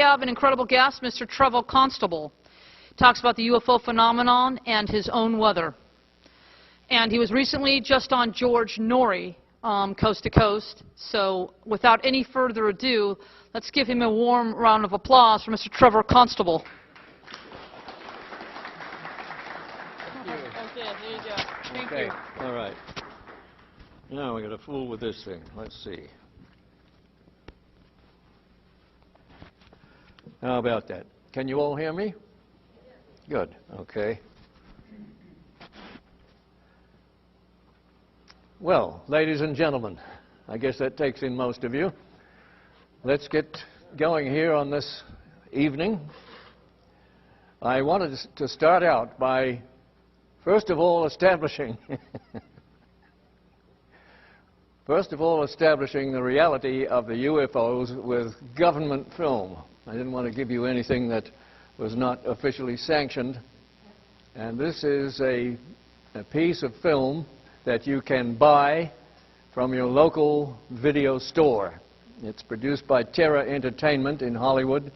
have an incredible guest, Mr. Trevor Constable. He talks about the UFO phenomenon and his own weather. And he was recently just on George Norrie, Coast to Coast. So without any further ado, let's give him a warm round of applause for Mr. Trevor Constable. Thank you. Okay, there you go. Thank Okay. you. All right. Now we're going to fool with this thing. Let's see. How about that? Can you all hear me? Good. Okay. Well, ladies and gentlemen, I guess that takes in most of you. Let's get going here on this evening. I wanted to start out by, first of all, establishing the reality of the UFOs with government film. I didn't want to give you anything that was not officially sanctioned. And this is a piece of film that you can buy from your local video store. It's produced by Terra Entertainment in Hollywood,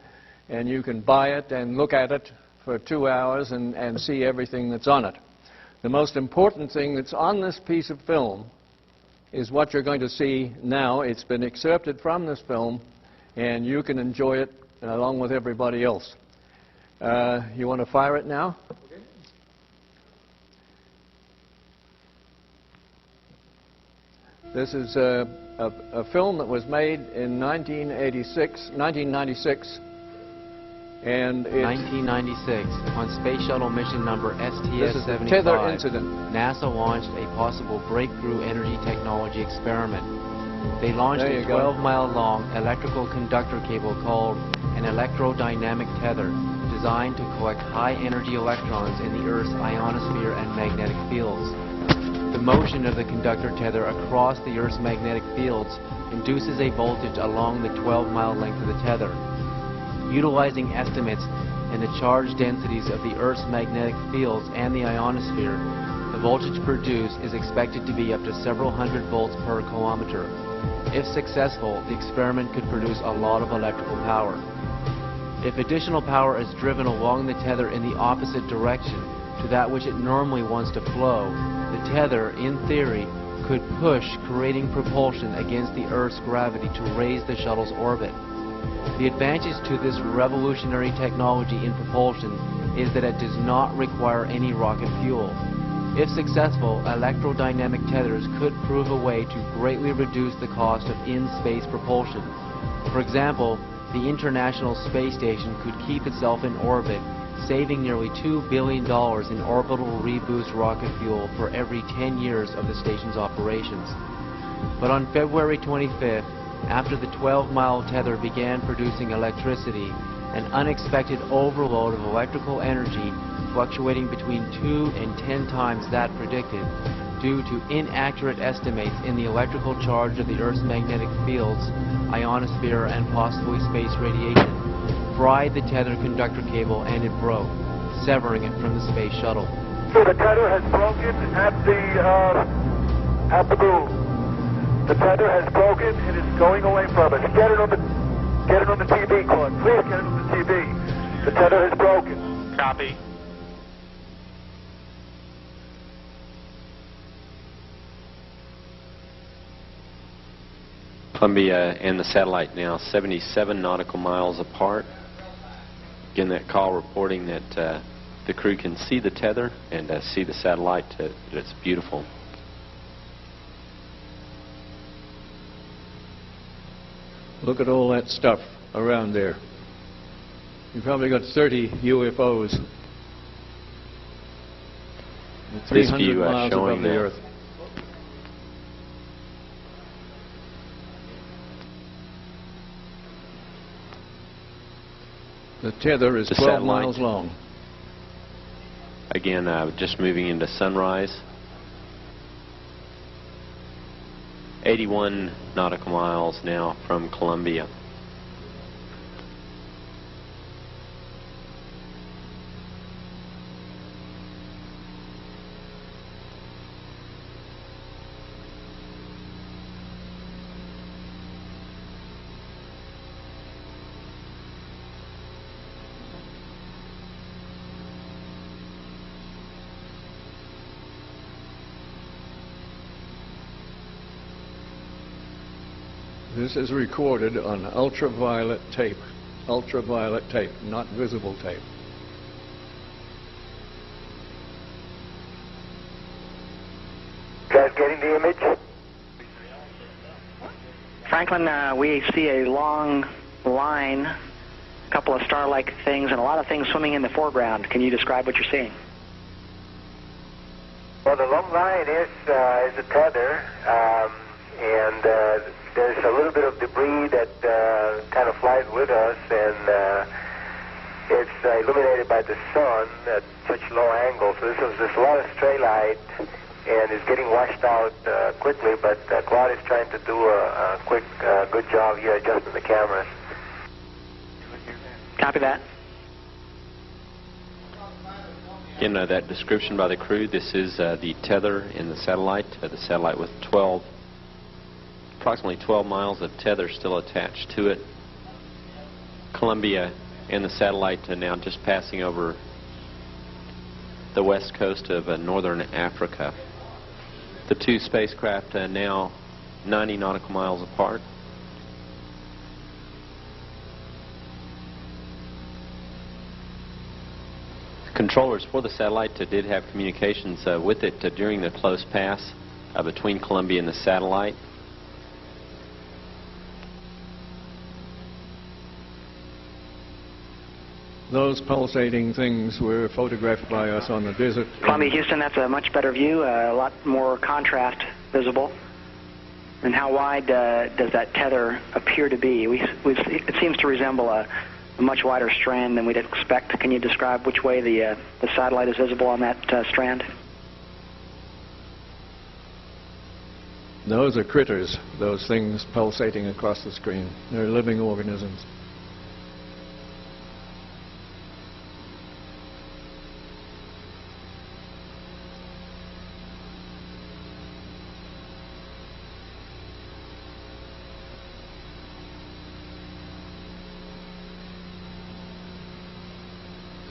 and you can buy it and look at it for 2 hours and see everything that's on it. The most important thing that's on this piece of film is what you're going to see now. It's been excerpted from this film, and you can enjoy it along with everybody else. You want to fire it now? Okay. This is a film that was made in 1996, and it's 1996, on Space Shuttle mission number STS-75, tether incident. NASA launched a possible breakthrough energy technology experiment. They launched a 12-mile-long electrical conductor cable called an electrodynamic tether, designed to collect high-energy electrons in the Earth's ionosphere and magnetic fields. The motion of the conductor tether across the Earth's magnetic fields induces a voltage along the 12-mile length of the tether. Utilizing estimates in the charge densities of the Earth's magnetic fields and the ionosphere, the voltage produced is expected to be up to several hundred volts per kilometer. If successful, the experiment could produce a lot of electrical power. If additional power is driven along the tether in the opposite direction to that which it normally wants to flow, the tether, in theory, could push, creating propulsion against the Earth's gravity to raise the shuttle's orbit. The advantage to this revolutionary technology in propulsion is that it does not require any rocket fuel. If successful, electrodynamic tethers could prove a way to greatly reduce the cost of in-space propulsion. For example, the International Space Station could keep itself in orbit, saving nearly $2 billion in orbital reboost rocket fuel for every 10 years of the station's operations. But on February 25th, after the 12-mile tether began producing electricity, an unexpected overload of electrical energy fluctuating between 2 and 10 times that predicted, due to inaccurate estimates in the electrical charge of the Earth's magnetic fields, ionosphere, and possibly space radiation, fried the tether conductor cable and it broke, severing it from the space shuttle. So the tether has broken at the boom. The tether has broken and is going away from us. Get it on the TV, Claude. Please get it on the TV. The tether has broken. Copy. Columbia and the satellite now 77 nautical miles apart. Again, that call reporting that the crew can see the tether and see the satellite. It's beautiful. Look at all that stuff around there. You've probably got 30 UFOs. 300 miles above the Earth. The tether is 12 miles long. Again, just moving into sunrise. 81 nautical miles now from Columbia. This is recorded on ultraviolet tape, not visible tape. Guys getting the image? Franklin, we see a long line, a couple of star-like things, and a lot of things swimming in the foreground. Can you describe what you're seeing? Well, the long line is a tether, and there's a little bit of debris that kind of flies with us, and it's illuminated by the sun at such low angles. So there's a lot of stray light, and it's getting washed out quickly, but Claude is trying to do a quick, good job here adjusting the cameras. Copy that. Again, that description by the crew, this is the tether in the satellite with approximately 12 miles of tether still attached to it. Columbia and the satellite are now just passing over the west coast of northern Africa. The two spacecraft are now 90 nautical miles apart. Controllers for the satellite did have communications with it during the close pass between Columbia and the satellite. Those pulsating things were photographed by us on the desert. Columbia, Houston, that's a much better view, a lot more contrast visible. And how wide does that tether appear to be? It seems to resemble a much wider strand than we'd expect. Can you describe which way the satellite is visible on that strand? Those are critters, those things pulsating across the screen. They're living organisms.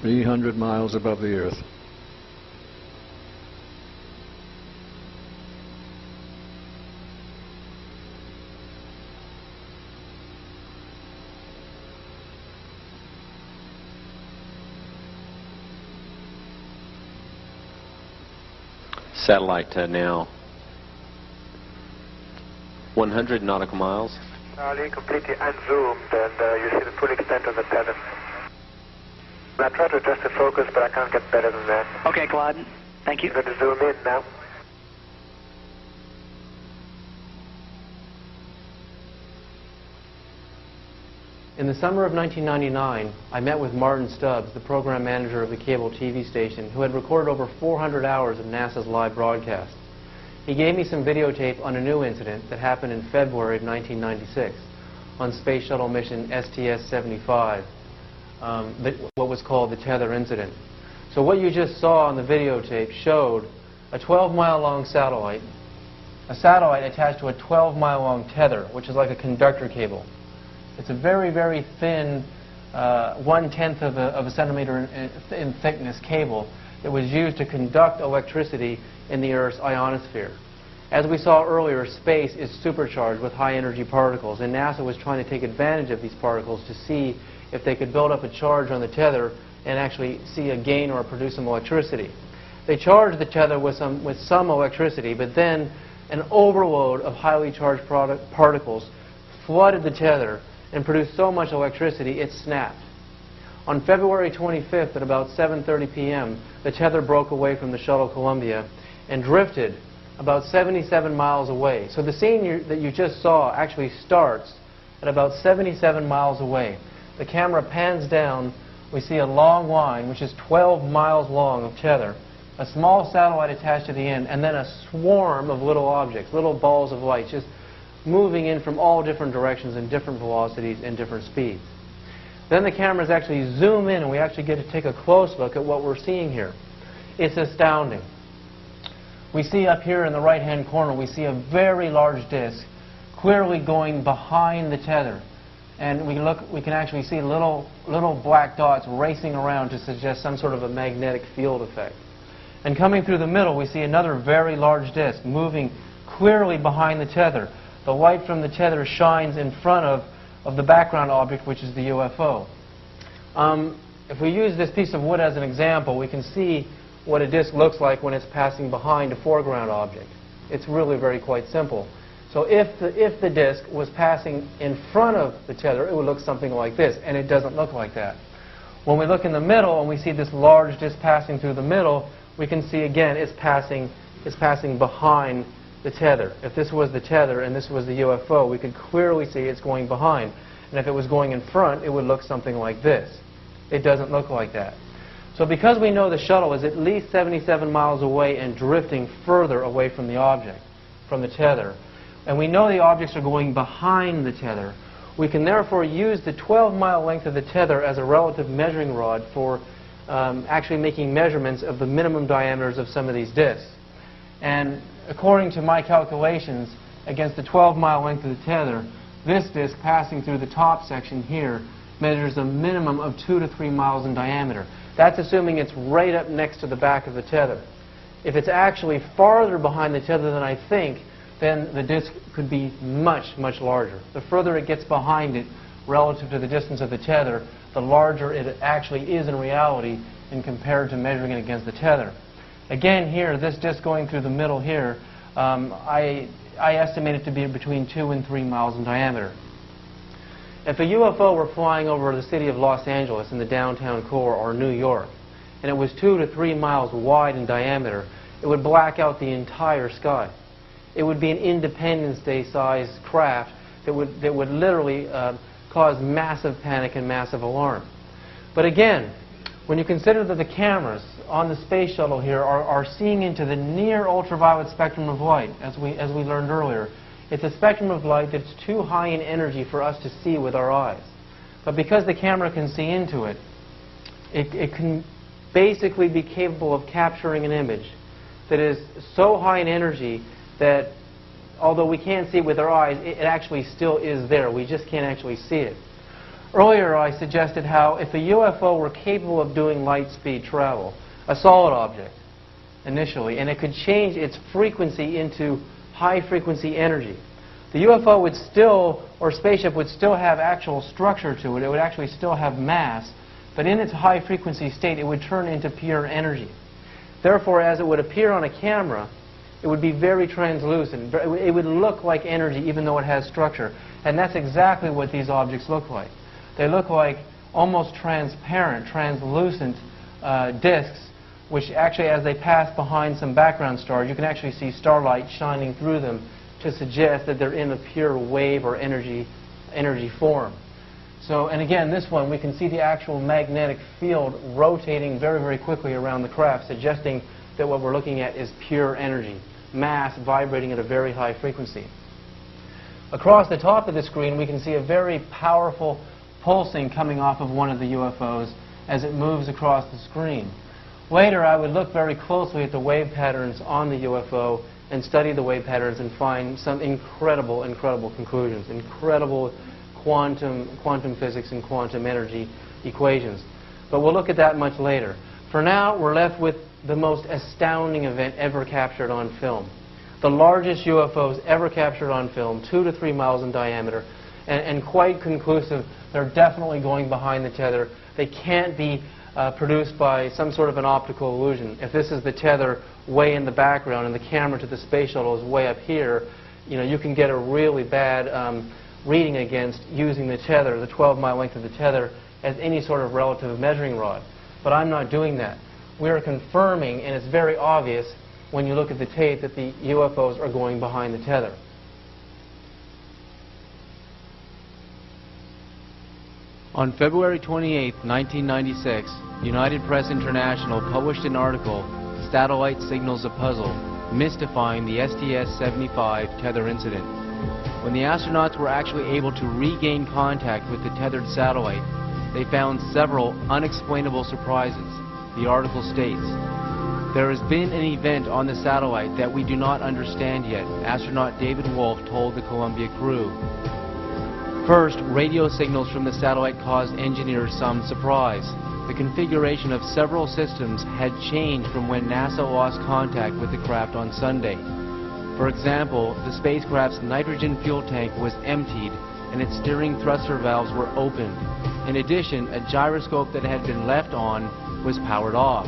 .300 miles above the Earth. Satellite now 100 nautical miles. Charlie, completely unzoomed, and you see the full extent of the tether. I tried to adjust the focus, but I can't get better than that. Okay, Claude. Thank you. I'm going to zoom in now. In the summer of 1999, I met with Martin Stubbs, the program manager of the cable TV station, who had recorded over 400 hours of NASA's live broadcast. He gave me some videotape on a new incident that happened in February of 1996 on Space Shuttle mission STS-75. What was called the tether incident. So what you just saw on the videotape showed a 12-mile-long satellite, a satellite attached to a 12-mile-long tether, which is like a conductor cable. It's a very, very thin, 1/10 of a centimeter in thickness cable that was used to conduct electricity in the Earth's ionosphere. As we saw earlier, space is supercharged with high-energy particles, and NASA was trying to take advantage of these particles to see if they could build up a charge on the tether and actually see a gain or produce some electricity. They charged the tether with some electricity, but then an overload of highly charged particles flooded the tether and produced so much electricity it snapped. On February 25th at about 7:30 p.m., the tether broke away from the shuttle Columbia and drifted about 77 miles away. So the scene that you just saw actually starts at about 77 miles away. The camera pans down. We see a long line, which is 12 miles long of tether, a small satellite attached to the end, and then a swarm of little objects, little balls of light, just moving in from all different directions and different velocities and different speeds. Then the cameras actually zoom in, and we actually get to take a close look at what we're seeing here. It's astounding. We see up here in the right-hand corner, we see a very large disk clearly going behind the tether. And we can actually see little black dots racing around to suggest some sort of a magnetic field effect. And coming through the middle, we see another very large disk moving clearly behind the tether. the light from the tether shines in front of the background object, which is the UFO. If we use this piece of wood as an example, we can see what a disk looks like when it's passing behind a foreground object. It's really very quite simple. So if the disk was passing in front of the tether, it would look something like this, and it doesn't look like that. When we look in the middle and we see this large disk passing through the middle, we can see again it's passing behind the tether. If this was the tether and this was the UFO, we could clearly see it's going behind. And if it was going in front, it would look something like this. It doesn't look like that. So because we know the shuttle is at least 77 miles away and drifting further away from the object, from the tether, and we know the objects are going behind the tether, we can therefore use the 12-mile length of the tether as a relative measuring rod for actually making measurements of the minimum diameters of some of these disks. And according to my calculations, against the 12-mile length of the tether, this disk passing through the top section here measures a minimum of 2 to 3 miles in diameter. That's assuming it's right up next to the back of the tether. If it's actually farther behind the tether than I think, then the disk could be much, much larger. The further it gets behind it relative to the distance of the tether, the larger it actually is in reality and compared to measuring it against the tether. Again here, this disk going through the middle here, I estimate it to be between 2 and 3 miles in diameter. If a UFO were flying over the city of Los Angeles in the downtown core or New York, and it was 2 to 3 miles wide in diameter, it would black out the entire sky. It would be an Independence Day-sized craft that would literally cause massive panic and massive alarm. But again, when you consider that the cameras on the space shuttle here are seeing into the near ultraviolet spectrum of light, as we learned earlier, it's a spectrum of light that's too high in energy for us to see with our eyes. But because the camera can see into it, it can basically be capable of capturing an image that is so high in energy that although we can't see it with our eyes, it actually still is there. We just can't actually see it. Earlier I suggested how if a UFO were capable of doing light speed travel, a solid object initially, and it could change its frequency into high frequency energy, the UFO would still, or spaceship would still have actual structure to it. It would actually still have mass, but in its high frequency state it would turn into pure energy. Therefore, as it would appear on a camera, it would be very translucent. It would look like energy even though it has structure. And that's exactly what these objects look like. They look like almost transparent, translucent disks, which actually, as they pass behind some background stars, you can actually see starlight shining through them to suggest that they're in a pure wave or energy form. So, and again, this one, we can see the actual magnetic field rotating very, very quickly around the craft, suggesting that what we're looking at is pure energy, mass vibrating at a very high frequency. Across the top of the screen, we can see a very powerful pulsing coming off of one of the UFOs as it moves across the screen. Later, I would look very closely at the wave patterns on the UFO and study the wave patterns and find some incredible, incredible conclusions, incredible quantum physics and quantum energy equations. But we'll look at that much later. For now, we're left with the most astounding event ever captured on film. The largest UFOs ever captured on film, 2 to 3 miles in diameter, and quite conclusive. They're definitely going behind the tether. They can't be produced by some sort of an optical illusion. If this is the tether way in the background and the camera to the space shuttle is way up here, you can get a really bad reading against using the tether, the 12-mile length of the tether, as any sort of relative measuring rod. But I'm not doing that. We are confirming, and it's very obvious when you look at the tape, that the UFOs are going behind the tether. On February 28, 1996, United Press International published an article, Satellite Signals a Puzzle, mystifying the STS-75 tether incident. When the astronauts were actually able to regain contact with the tethered satellite, they found several unexplainable surprises. The article states, "There has been an event on the satellite that we do not understand yet," astronaut David Wolf told the Columbia crew. First, radio signals from the satellite caused engineers some surprise. The configuration of several systems had changed from when NASA lost contact with the craft on Sunday. For example, the spacecraft's nitrogen fuel tank was emptied and its steering thruster valves were opened. In addition, a gyroscope that had been left on was powered off,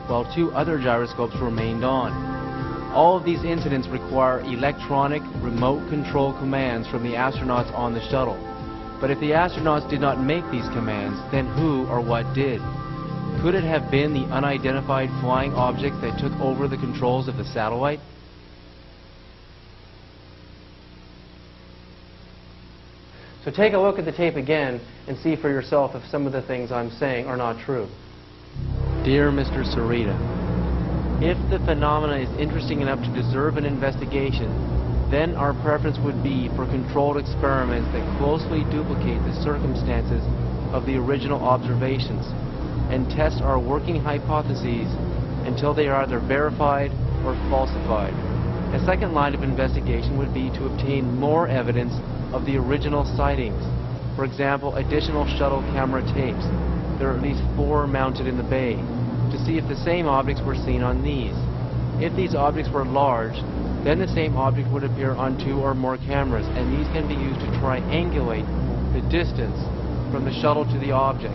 while 2 other gyroscopes remained on. All of these incidents require electronic, remote control commands from the astronauts on the shuttle. But if the astronauts did not make these commands, then who or what did? Could it have been the unidentified flying object that took over the controls of the satellite? So take a look at the tape again and see for yourself if some of the things I'm saying are not true. Dear Mr. Sarita, if the phenomena is interesting enough to deserve an investigation, then our preference would be for controlled experiments that closely duplicate the circumstances of the original observations and test our working hypotheses until they are either verified or falsified. A second line of investigation would be to obtain more evidence of the original sightings. For example, additional shuttle camera tapes. There are at least 4 mounted in the bay, to see if the same objects were seen on these. If these objects were large, then the same object would appear on 2 or more cameras, and these can be used to triangulate the distance from the shuttle to the object.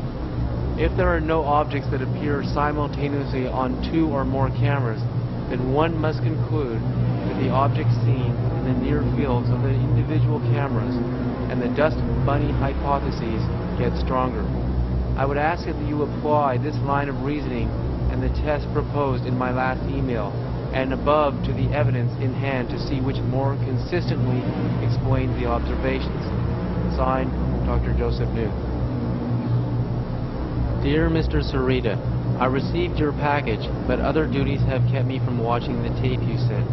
If there are no objects that appear simultaneously on 2 or more cameras, then one must conclude that the objects seen in the near fields of the individual cameras and the dust bunny hypotheses get stronger. I would ask that you apply this line of reasoning and the test proposed in my last email and above to the evidence in hand to see which more consistently explains the observations. Signed, Dr. Joseph Newt. Dear Mr. Sarita, I received your package, but other duties have kept me from watching the tape you sent.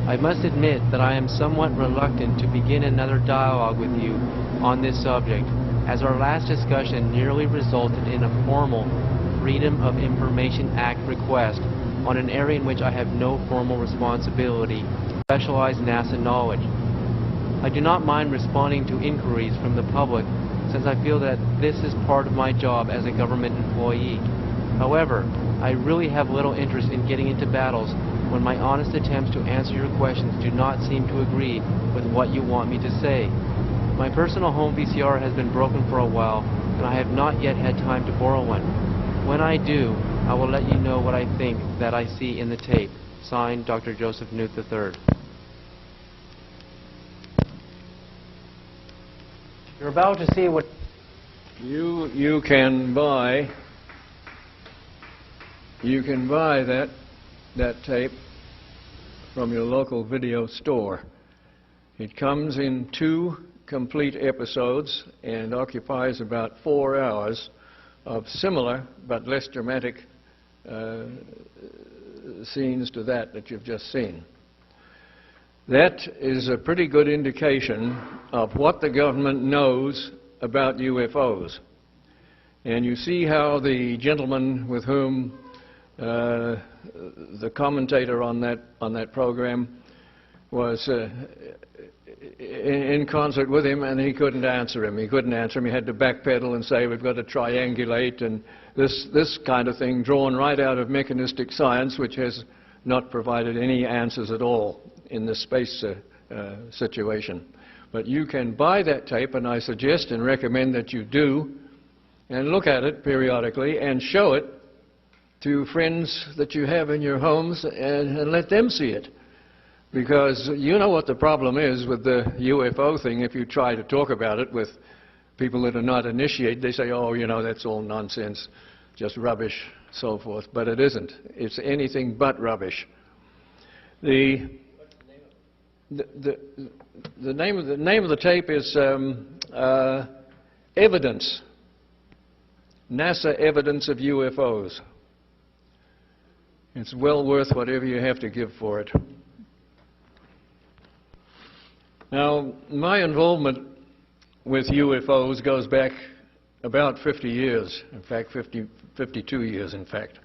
I must admit that I am somewhat reluctant to begin another dialogue with you on this subject, as our last discussion nearly resulted in a formal Freedom of Information Act request on an area in which I have no formal responsibility, specialized NASA knowledge. I do not mind responding to inquiries from the public, since I feel that this is part of my job as a government employee. However, I really have little interest in getting into battles when my honest attempts to answer your questions do not seem to agree with what you want me to say. My personal home VCR has been broken for a while, and I have not yet had time to borrow one. When I do, I will let you know what I think that I see in the tape. Signed, Dr. Joseph Newt III. You're about to see what you can buy that tape from your local video store. It comes in 2 complete episodes and occupies about 4 hours of similar but less dramatic scenes to that you've just seen. That is a pretty good indication of what the government knows about UFOs. And you see how the gentleman with whom the commentator on that program was in concert with him, and he couldn't answer him. He had to backpedal and say, we've got to triangulate, and this kind of thing drawn right out of mechanistic science, which has not provided any answers at all in the space situation. But you can buy that tape, and I suggest and recommend that you do, and look at it periodically and show it to friends that you have in your homes and let them see it. Because you know what the problem is with the UFO thing. If you try to talk about it with people that are not initiated, they say, oh, you know, that's all nonsense, just rubbish, so forth. But it isn't. It's anything but rubbish. The name of the tape is Evidence. NASA Evidence of UFOs. It's well worth whatever you have to give for it. Now, my involvement with UFOs goes back about 50 years. In fact, 52 years, in fact.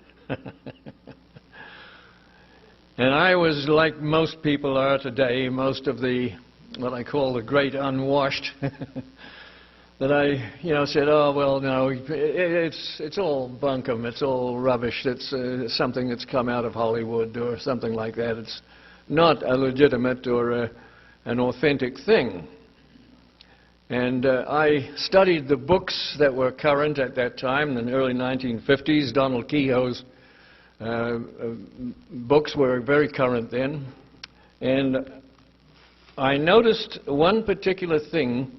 And I was like most people are today, most of the, what I call the great unwashed, that I, said, oh, well, no, it's all bunkum, it's all rubbish, it's something that's come out of Hollywood or something like that. It's not a legitimate or an authentic thing. And I studied the books that were current at that time, in the early 1950s. Donald Kehoe's books were very current then. And I noticed one particular thing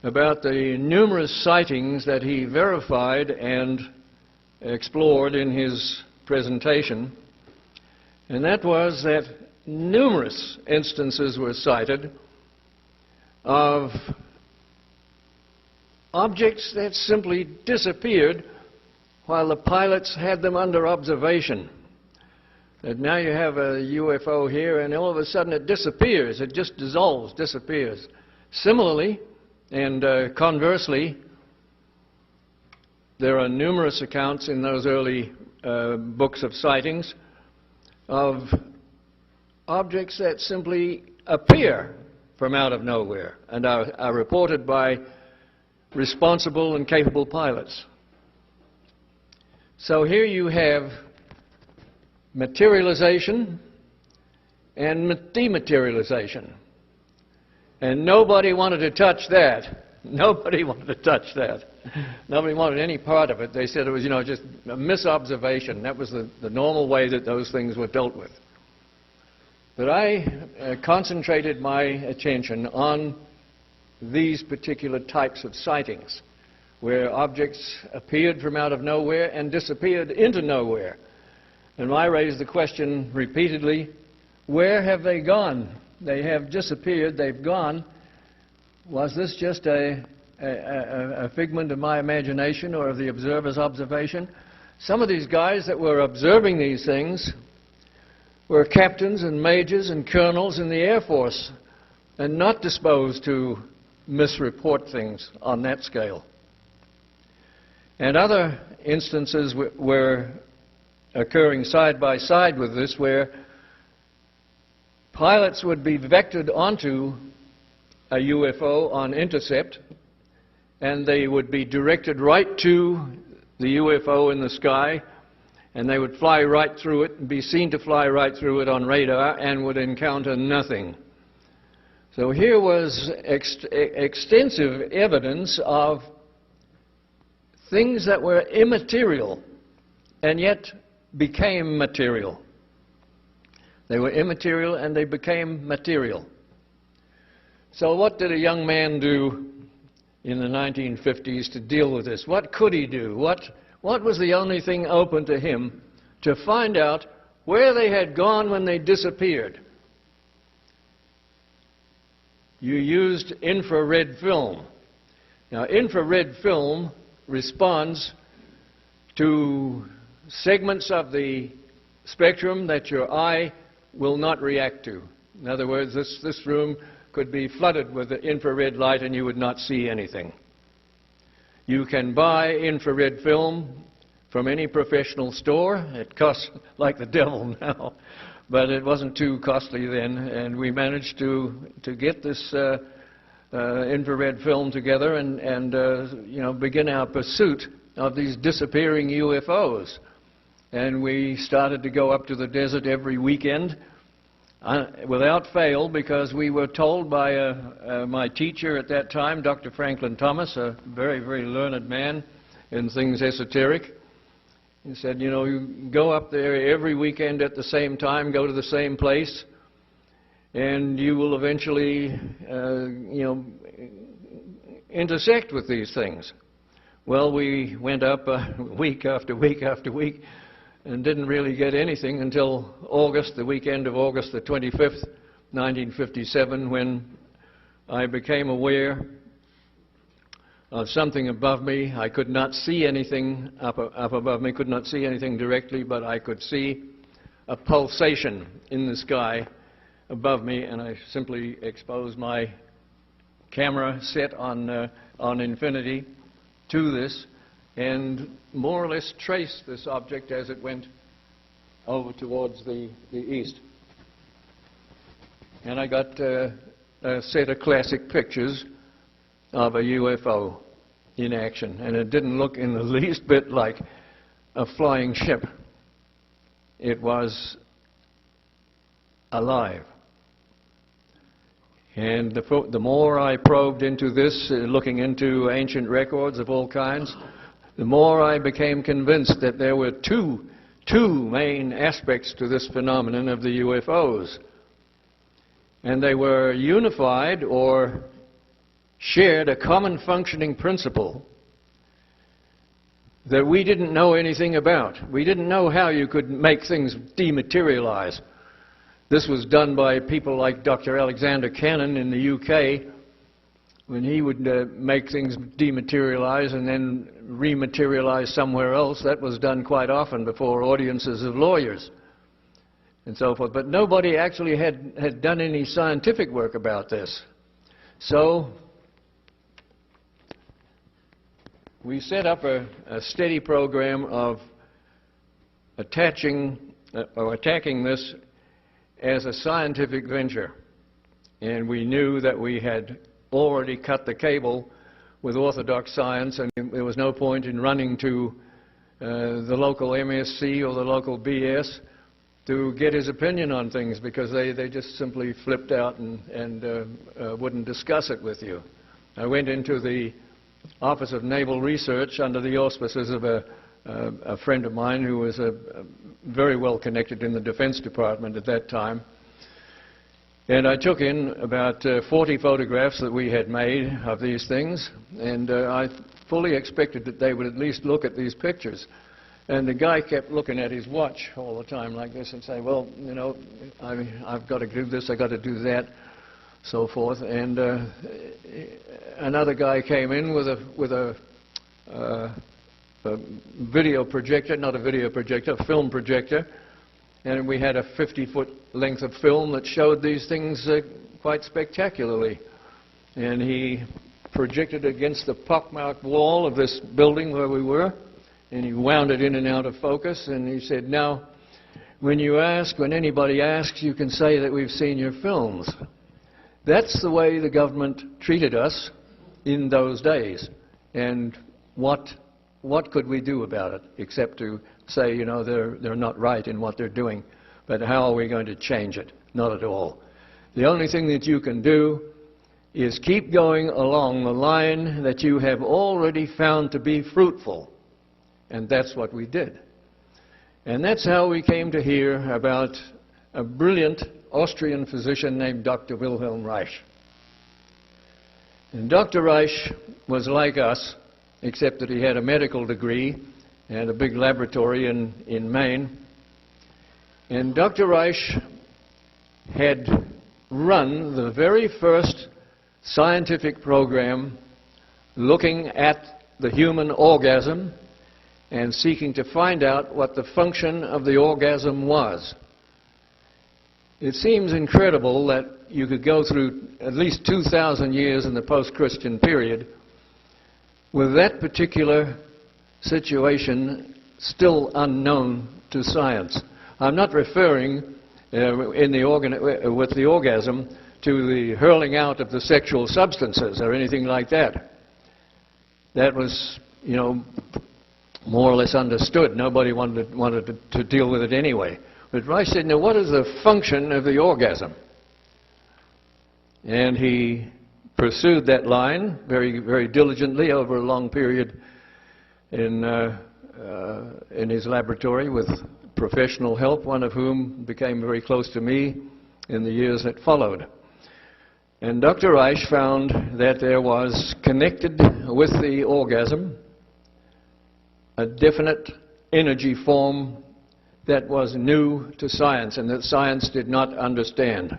about the numerous sightings that he verified and explored in his presentation, and that was that numerous instances were cited of objects that simply disappeared while the pilots had them under observation. That now you have a UFO here and all of a sudden it disappears, it just dissolves, disappears. Similarly, and conversely, there are numerous accounts in those early books of sightings of objects that simply appear from out of nowhere and are reported by responsible and capable pilots. So here you have materialization and dematerialization. And nobody wanted to touch that. Nobody wanted to touch that. Nobody wanted any part of it. They said it was, just a misobservation. That was the normal way that those things were dealt with. But I concentrated my attention on these particular types of sightings, where objects appeared from out of nowhere and disappeared into nowhere. And I raised the question repeatedly, where have they gone? They have disappeared, they've gone. Was this just a figment of my imagination or of the observer's observation? Some of these guys that were observing these things were captains and majors and colonels in the Air Force and not disposed to misreport things on that scale. And other instances were occurring side by side with this, where pilots would be vectored onto a UFO on intercept, and they would be directed right to the UFO in the sky, and they would fly right through it and be seen to fly right through it on radar and would encounter nothing. So here was extensive evidence of things that were immaterial and yet became material. They were immaterial and they became material. So what did a young man do in the 1950s to deal with this? What could he do? What was the only thing open to him to find out where they had gone when they disappeared? You used infrared film. Now, infrared film responds to segments of the spectrum that your eye will not react to. In other words, this room could be flooded with the infrared light and you would not see anything. You can buy infrared film from any professional store. It costs like the devil now, but it wasn't too costly then, and we managed to get this infrared film together and begin our pursuit of these disappearing UFOs. And we started to go up to the desert every weekend without fail, because we were told by my teacher at that time, Dr. Franklin Thomas, a very, very learned man in things esoteric. He said, you go up there every weekend at the same time, go to the same place, and you will eventually, intersect with these things. Well, we went up week after week after week and didn't really get anything until August, the weekend of August the 25th, 1957, when I became aware of something above me. I could not see anything up above me, could not see anything directly, but I could see a pulsation in the sky above me, and I simply exposed my camera set on infinity to this, and more or less traced this object as it went over towards the east. And I got a set of classic pictures of a UFO in action, and it didn't look in the least bit like a flying ship. It was alive. And the more I probed into this, looking into ancient records of all kinds, the more I became convinced that there were two main aspects to this phenomenon of the UFOs. And they were unified or shared a common functioning principle that we didn't know anything about. We didn't know how you could make things dematerialize. This was done by people like Dr. Alexander Cannon in the UK, when he would make things dematerialize and then rematerialize somewhere else. That was done quite often before audiences of lawyers and so forth. But nobody actually had done any scientific work about this. So we set up a steady program of attacking this as a scientific venture. And we knew that we had already cut the cable with orthodox science, and there was no point in running to the local MSc or the local BS to get his opinion on things, because they just simply flipped out and wouldn't discuss it with you. I went into the Office of Naval Research under the auspices of a friend of mine who was very well connected in the Defense Department at that time. And I took in about 40 photographs that we had made of these things, and I fully expected that they would at least look at these pictures. And the guy kept looking at his watch all the time like this and saying, well, you know, I've got to do this, I've got to do that, so forth. And another guy came in with a video projector, not a video projector, a film projector, and we had a 50-foot length of film that showed these things quite spectacularly. And he projected against the pockmarked wall of this building where we were, and he wound it in and out of focus, and he said, now, when anybody asks, you can say that we've seen your films. That's the way the government treated us in those days. And what could we do about it except to say, you know, they're not right in what they're doing, but how are we going to change it? Not at all. The only thing that you can do is keep going along the line that you have already found to be fruitful. And that's what we did. And that's how we came to hear about a brilliant Austrian physician named Dr. Wilhelm Reich. And Dr. Reich was like us, except that he had a medical degree and a big laboratory in Maine. And Dr. Reich had run the very first scientific program looking at the human orgasm and seeking to find out what the function of the orgasm was. It seems incredible that you could go through at least 2,000 years in the post-Christian period with that particular situation still unknown to science. I'm not referring with the orgasm to the hurling out of the sexual substances or anything like that. That was, you know, more or less understood. Nobody wanted to deal with it anyway. But Reich said, now what is the function of the orgasm? And he pursued that line very, very diligently over a long period in his laboratory with professional help, one of whom became very close to me in the years that followed. And Dr. Reich found that there was connected with the orgasm a definite energy form that was new to science and that science did not understand.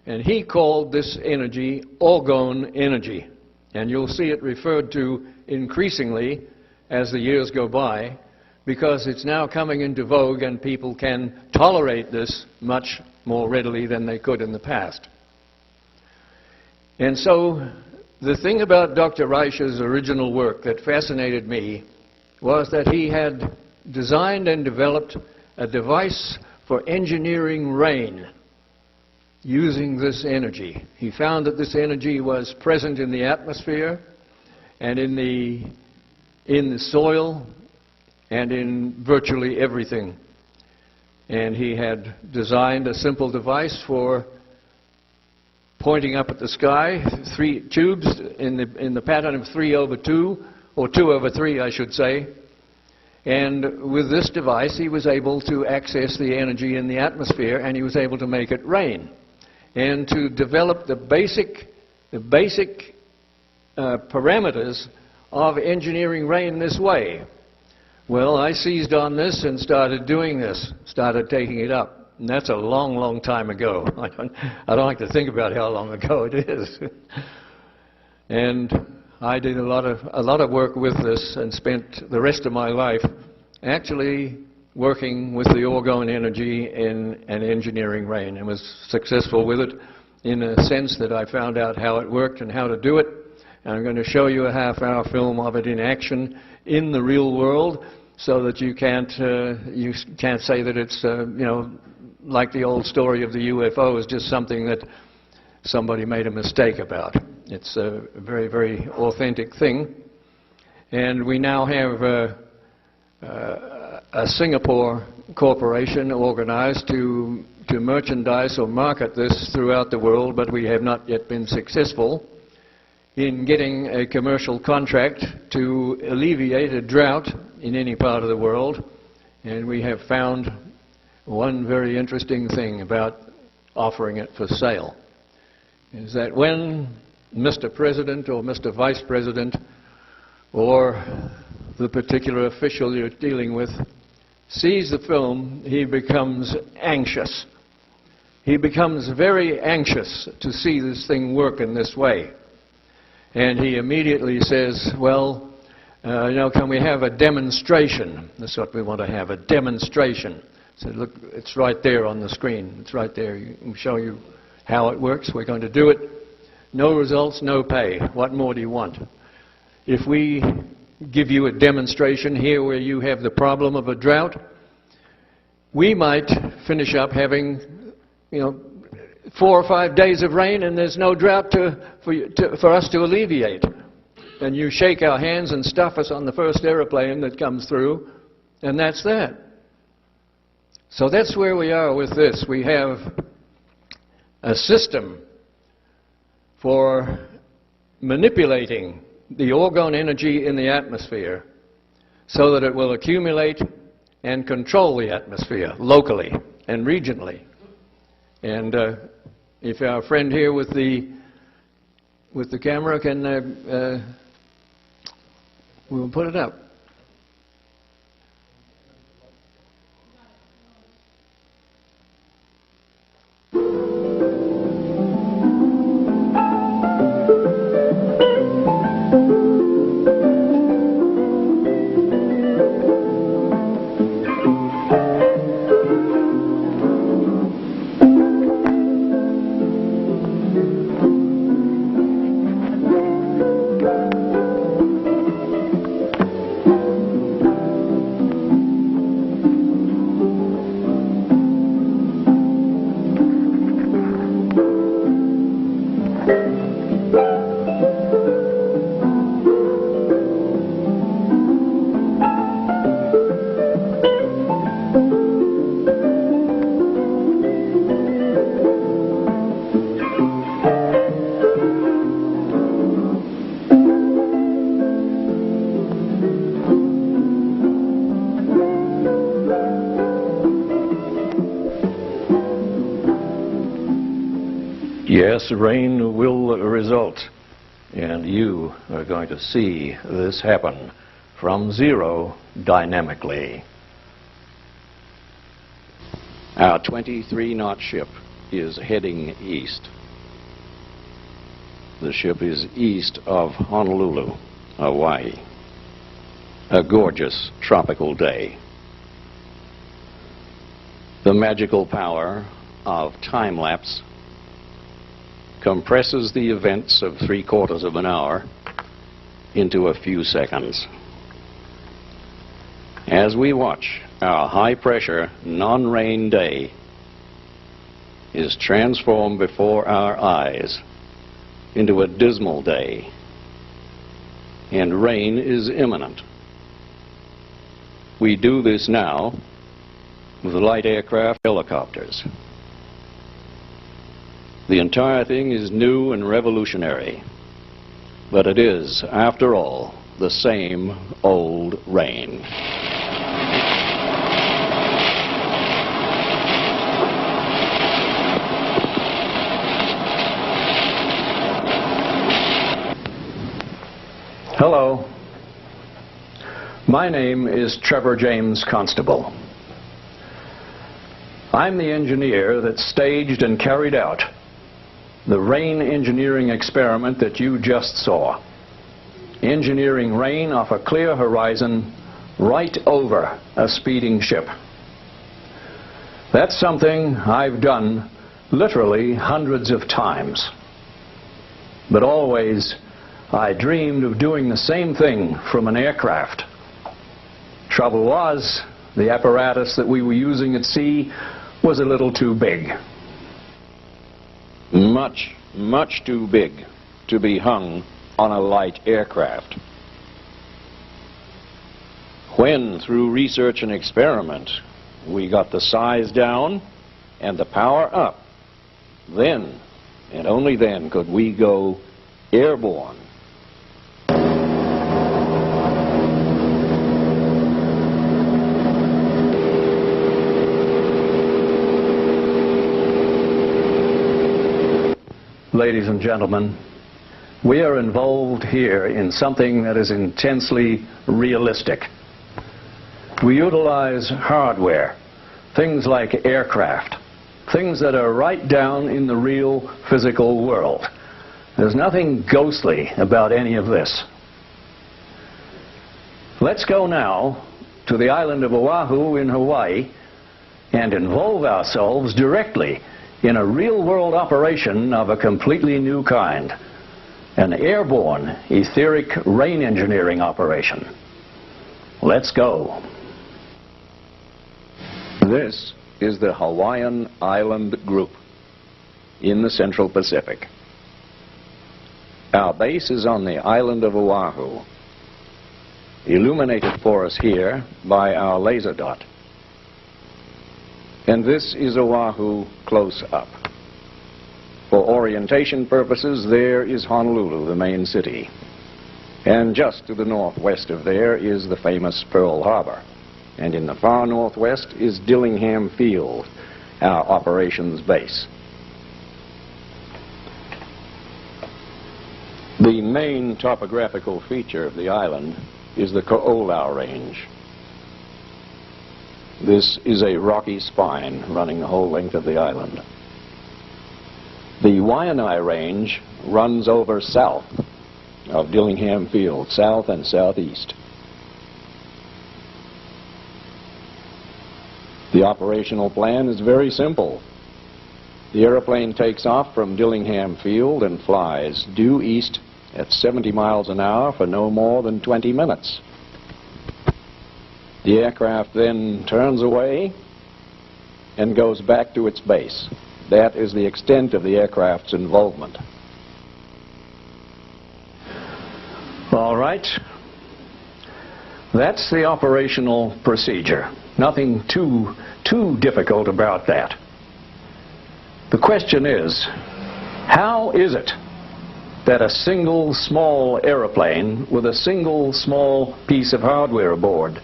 And he called this energy orgone energy. And you'll see it referred to increasingly as the years go by, because it's now coming into vogue and people can tolerate this much more readily than they could in the past. And so the thing about Dr. Reich's original work that fascinated me was that he had designed and developed a device for engineering rain using this energy. He found that this energy was present in the atmosphere and in the soil and in virtually everything. And he had designed a simple device for pointing up at the sky, 3 tubes in the pattern of 3/2, or 2/3, I should say. And with this device, he was able to access the energy in the atmosphere, and he was able to make it rain. And to develop the basic parameters of engineering rain this way. Well, I seized on this and started doing this, started taking it up. And that's a long, long time ago. I don't like to think about how long ago it is. And I did a lot of work with this and spent the rest of my life actually working with the orgone energy in an engineering rain, and was successful with it in a sense that I found out how it worked and how to do it. And I'm going to show you a half-hour film of it in action in the real world, so that you can't say that it's like the old story of the UFO is just something that somebody made a mistake about. It's a very, very authentic thing. And we now have a Singapore corporation organized to merchandise or market this throughout the world, but we have not yet been successful in getting a commercial contract to alleviate a drought in any part of the world. And we have found one very interesting thing about offering it for sale, is that when Mr. President or Mr. Vice President or the particular official you're dealing with sees the film, he becomes anxious. He becomes very anxious to see this thing work in this way. And he immediately says, well, can we have a demonstration? That's what we want to have, a demonstration. I said, look, it's right there on the screen. It's right there. We can show you how it works. We're going to do it. No results, no pay. What more do you want? If we give you a demonstration here where you have the problem of a drought, we might finish up having, 4 or 5 days of rain, and there's no drought for us to alleviate. And you shake our hands and stuff us on the first aeroplane that comes through, and that's that. So that's where we are with this. We have a system for manipulating the orgone energy in the atmosphere so that it will accumulate and control the atmosphere locally and regionally. And if our friend here with the camera can, we'll put it up. Yes, rain will result, and you are going to see this happen from zero dynamically. Our 23-knot ship is heading east. The ship is east of Honolulu, Hawaii. A gorgeous tropical day. The magical power of time-lapse compresses the events of 3/4 of an hour into a few seconds. As we watch, our high-pressure, non-rain day is transformed before our eyes into a dismal day, and rain is imminent. We do this now with light aircraft, helicopters. The entire thing is new and revolutionary, but it is, after all, the same old rain. Hello. My name is Trevor James Constable. I'm the engineer that staged and carried out the rain engineering experiment that you just saw. Engineering rain off a clear horizon right over a speeding ship. That's something I've done literally hundreds of times. But always I dreamed of doing the same thing from an aircraft. Trouble was, the apparatus that we were using at sea was a little too big. Much, much too big to be hung on a light aircraft. When, through research and experiment, we got the size down and the power up, then, and only then, could we go airborne. Ladies and gentlemen, we are involved here in something that is intensely realistic. We utilize hardware, things like aircraft, things that are right down in the real physical world. There's nothing ghostly about any of this. Let's go now to the island of Oahu in Hawaii and involve ourselves directly in a real-world operation of a completely new kind, an airborne etheric rain engineering operation. Let's go. This is the Hawaiian Island Group in the Central Pacific. Our base is on the island of Oahu, illuminated for us here by our laser dot. And this is Oahu close up. For orientation purposes, there is Honolulu, the main city. And just to the northwest of there is the famous Pearl Harbor. And in the far northwest is Dillingham Field, our operations base. The main topographical feature of the island is the Ko'olau Range. This is a rocky spine running the whole length of the island. The Waianae Range runs over south of Dillingham Field, south and southeast. The operational plan is very simple. The airplane takes off from Dillingham Field and flies due east at 70 miles an hour for no more than 20 minutes. The aircraft then turns away and goes back to its base. That is the extent of the aircraft's involvement. All right. That's the operational procedure. Nothing too difficult about that. The question is, how is it that a single small airplane with a single small piece of hardware aboard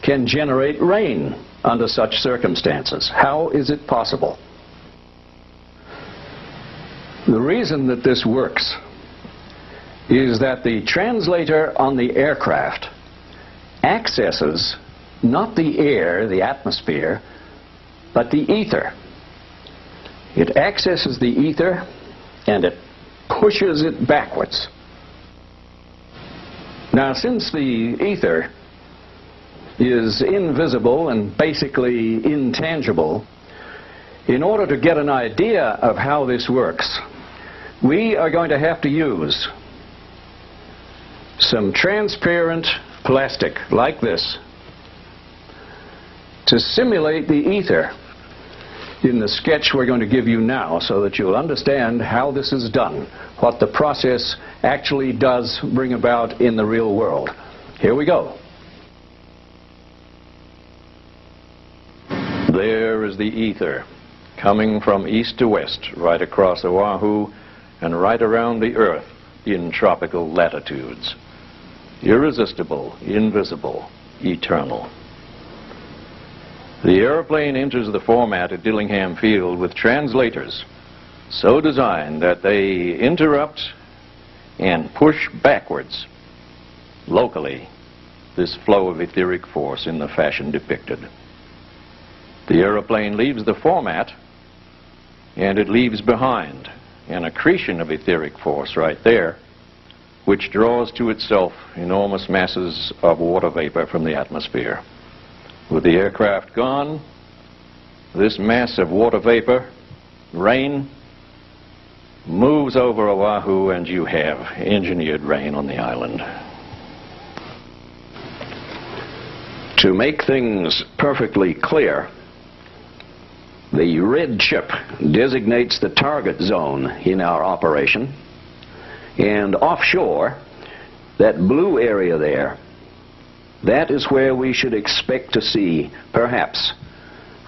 can generate rain under such circumstances? How is it possible? The reason that this works is that the translator on the aircraft accesses not the air, the atmosphere, but the ether. It accesses the ether and it pushes it backwards. Now, since the ether is invisible and basically intangible, in order to get an idea of how this works, we are going to have to use some transparent plastic like this to simulate the ether in the sketch we're going to give you now, so that you'll understand how this is done, what the process actually does bring about in the real world. Here we go. There is the ether coming from east to west, right across Oahu and right around the Earth in tropical latitudes. Irresistible, invisible, eternal. The airplane enters the format at Dillingham Field with translators so designed that they interrupt and push backwards, locally, this flow of etheric force in the fashion depicted. The airplane leaves the format, and it leaves behind an accretion of etheric force right there, which draws to itself enormous masses of water vapor from the atmosphere. With the aircraft gone, this mass of water vapor, rain, moves over Oahu, and you have engineered rain on the island. To make things perfectly clear, the red chip designates the target zone in our operation, and offshore, that blue area there, that is where we should expect to see, perhaps,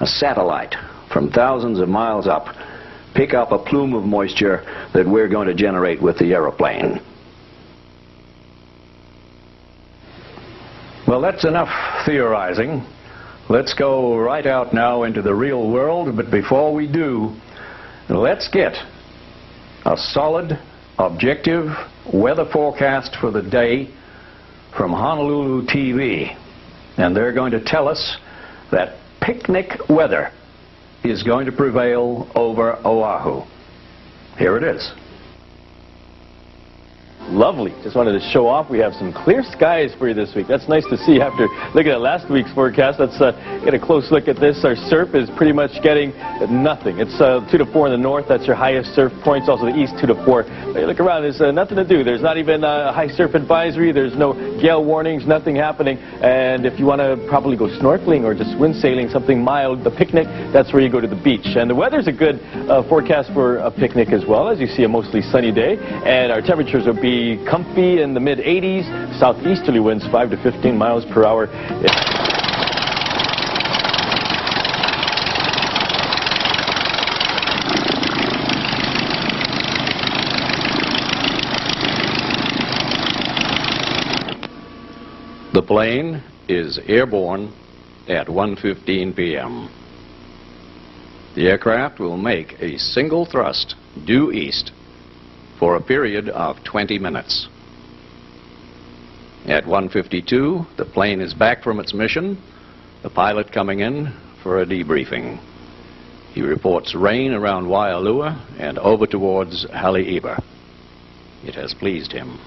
a satellite from thousands of miles up pick up a plume of moisture that we're going to generate with the aeroplane. Well, that's enough theorizing. Let's go right out now into the real world, but before we do, let's get a solid, objective weather forecast for the day from Honolulu TV. And they're going to tell us that picnic weather is going to prevail over Oahu. Here it is. Lovely. Just wanted to show off. We have some clear skies for you this week. That's nice to see after looking at last week's forecast. Let's get a close look at this. Our surf is pretty much getting nothing. It's 2 to 4 in the north. That's your highest surf points. Also the east 2 to 4. But you look around, there's nothing to do. There's not even a high surf advisory. There's no gale warnings, nothing happening. And if you want to probably go snorkeling or just wind sailing, something mild, the picnic, that's where you go to the beach. And the weather's a good forecast for a picnic as well. As you see, a mostly sunny day. And our temperatures will be comfy in the mid-80s, southeasterly winds 5 to 15 miles per hour. The plane is airborne at 1:15 p.m. The aircraft will make a single thrust due east for a period of 20 minutes. At 1:52, the plane is back from its mission, the pilot coming in for a debriefing. He reports rain around Waialua and over towards Haleiwa. It has pleased him.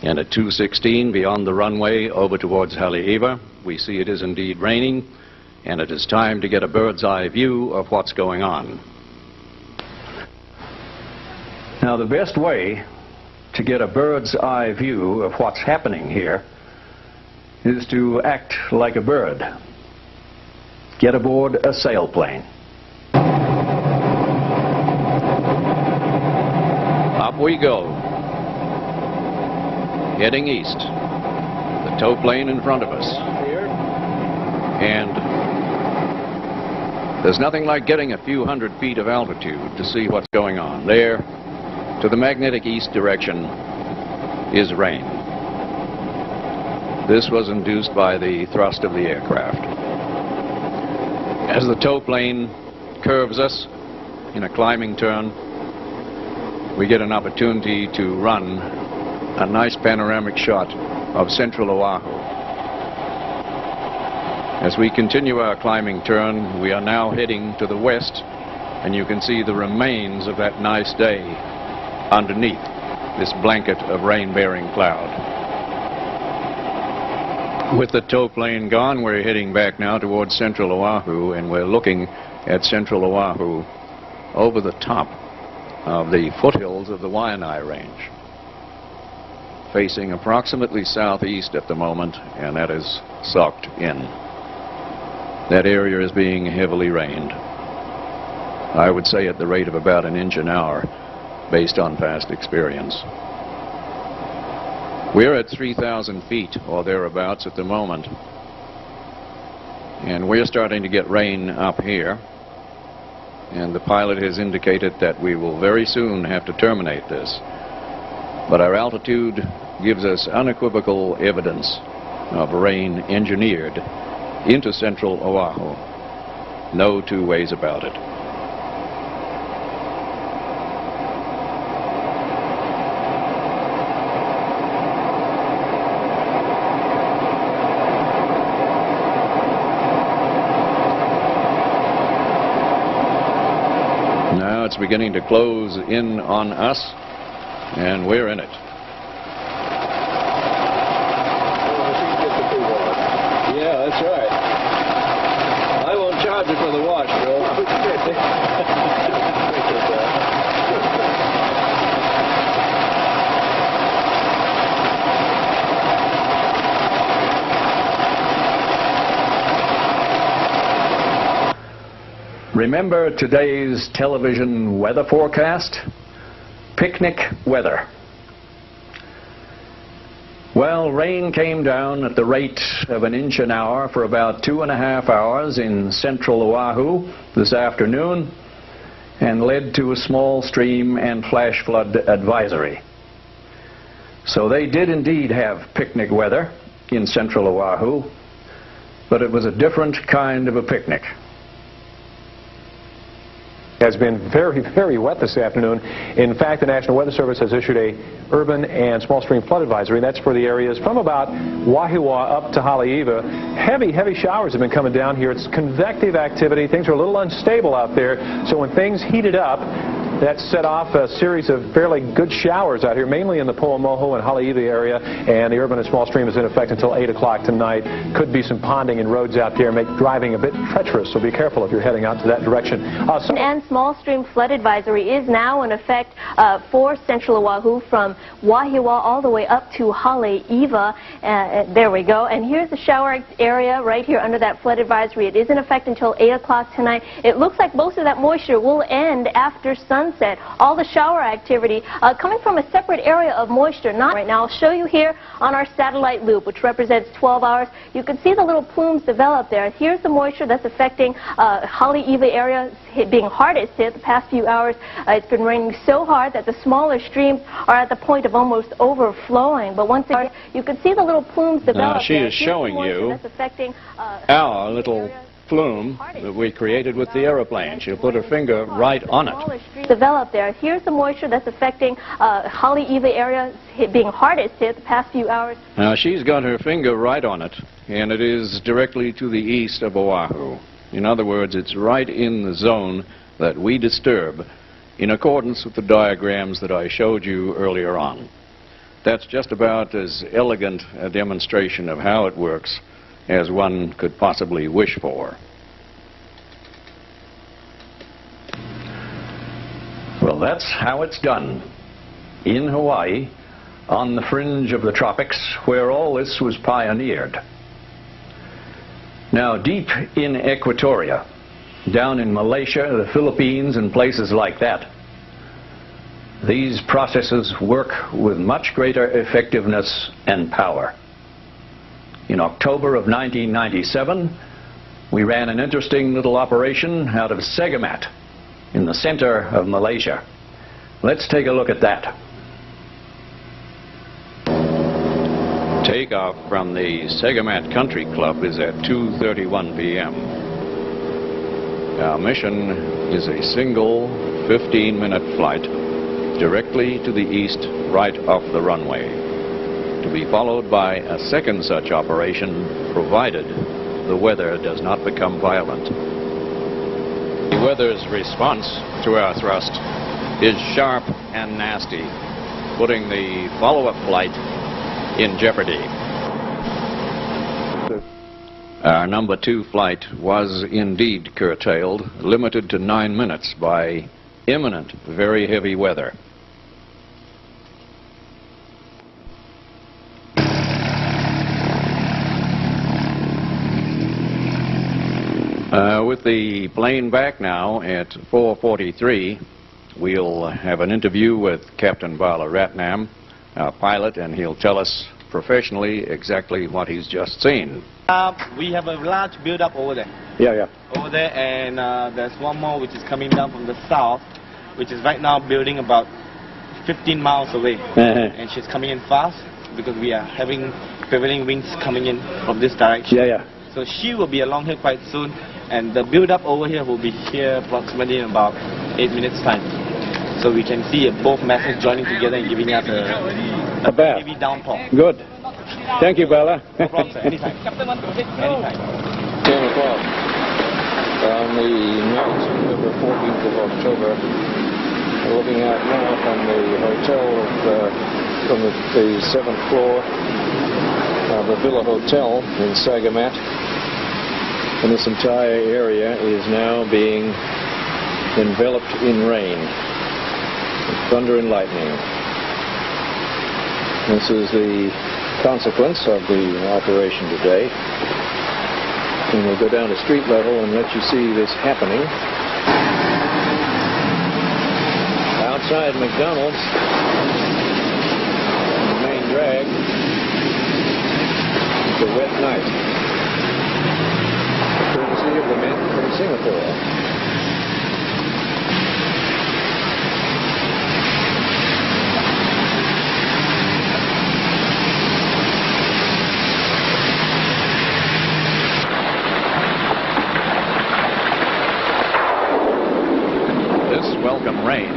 And at 2:16, beyond the runway over towards Haleiwa, we see it is indeed raining, and it is time to get a bird's eye view of what's going on. Now, the best way to get a bird's eye view of what's happening here is to act like a bird. Get aboard a sailplane. Up we go. Heading east. The tow plane in front of us. And there's nothing like getting a few hundred feet of altitude to see what's going on. There, to the magnetic east direction, is rain. This was induced by the thrust of the aircraft. As the tow plane curves us in a climbing turn, we get an opportunity to run a nice panoramic shot of central Oahu. As we continue our climbing turn, we are now heading to the west, and you can see the remains of that nice day underneath this blanket of rain-bearing cloud. With the tow plane gone, we're heading back now towards central Oahu, and we're looking at central Oahu over the top of the foothills of the Waianae Range, facing approximately southeast at the moment, and that is socked in. That area is being heavily rained. I would say at the rate of about an inch an hour, based on past experience. We're at 3,000 feet or thereabouts at the moment, And we're starting to get rain up here. And the pilot has indicated that we will very soon have to terminate this. But our altitude gives us unequivocal evidence of rain engineered into central Oahu. No two ways about it. Now it's beginning to close in on us, and we're in it. Yeah, that's right. I won't charge you for the wash, Bill. Remember today's television weather forecast? Picnic weather. Well, rain came down at the rate of an inch an hour for about 2.5 hours in central Oahu this afternoon and led to a small stream and flash flood advisory. So they did indeed have picnic weather in central Oahu, but it was a different kind of a picnic. Has been very, very wet this afternoon. In fact, the National Weather Service has issued a urban and small stream flood advisory. That's for the areas from about Wahiawa up to Haleiwa. Heavy showers have been coming down here. It's convective activity. Things are a little unstable out there. So when things heated up, that set off a series of fairly good showers out here, mainly in the Po'omoho and Haleiwa area, and the urban and small stream is in effect until 8 o'clock tonight. Could be some ponding in roads out there, make driving a bit treacherous, so be careful if you're heading out to that direction. And small stream flood advisory is now in effect for central Oahu from Wahiawa all the way up to Haleiwa. There we go. And here's the shower area right here under that flood advisory. It is in effect until 8 o'clock tonight. It looks like most of that moisture will end after sunset. All the shower activity coming from a separate area of moisture. Not right now. I'll show you here on our satellite loop, which represents 12 hours. You can see the little plumes develop there. Here's the moisture that's affecting Haleiwa area being hardest hit the past few hours. It's been raining so hard that the smaller streams are at the point of almost overflowing. But once again, you can see the little plumes develop. Now she is showing you our little plume that we created with the aeroplane. She'll put her finger right on it. Develop there. Here's the moisture that's affecting Haleiwa area being hardest hit the past few hours. Now she's got her finger right on it, and it is directly to the east of Oahu. In other words, it's right in the zone that we disturb in accordance with the diagrams that I showed you earlier on. That's just about as elegant a demonstration of how it works as one could possibly wish for. Well, that's how it's done. In Hawaii, on the fringe of the tropics, where all this was pioneered. Now, deep in Equatoria, down in Malaysia, the Philippines, and places like that, these processes work with much greater effectiveness and power. In October of 1997, we ran an interesting little operation out of Segamat in the center of Malaysia. Let's take a look at that. Takeoff from the Segamat Country Club is at 2:31 p.m. Our mission is a single 15-minute flight directly to the east right off the runway, to be followed by a second such operation, provided the weather does not become violent. The weather's response to our thrust is sharp and nasty, putting the follow-up flight in jeopardy. Our number 2 flight was indeed curtailed, limited to 9 minutes by imminent, very heavy weather. With the plane back now at 4:43, we'll have an interview with Captain Bala Ratnam, our pilot, and he'll tell us professionally exactly what he's just seen. We have a large build-up over there. Yeah. Over there, and there's one more which is coming down from the south, which is right now building about 15 miles away. And she's coming in fast because we are having prevailing winds coming in from this direction. Yeah. So she will be along here quite soon, and the build-up over here will be here approximately in about 8 minutes' time. So we can see both masses joining together and giving us a heavy downpour. Good. Thank you, Bella. No problem, sir. Anytime. Anytime. 10 o'clock on the night of the 14th of October. We're looking out now from the hotel, from the 7th floor of the Villa Hotel in Sagamat. And this entire area is now being enveloped in rain, thunder and lightning. This is the consequence of the operation today. And we'll go down to street level and let you see this happening. Outside McDonald's, the main drag, it's a wet night, courtesy of the men from Singapore. Welcome rain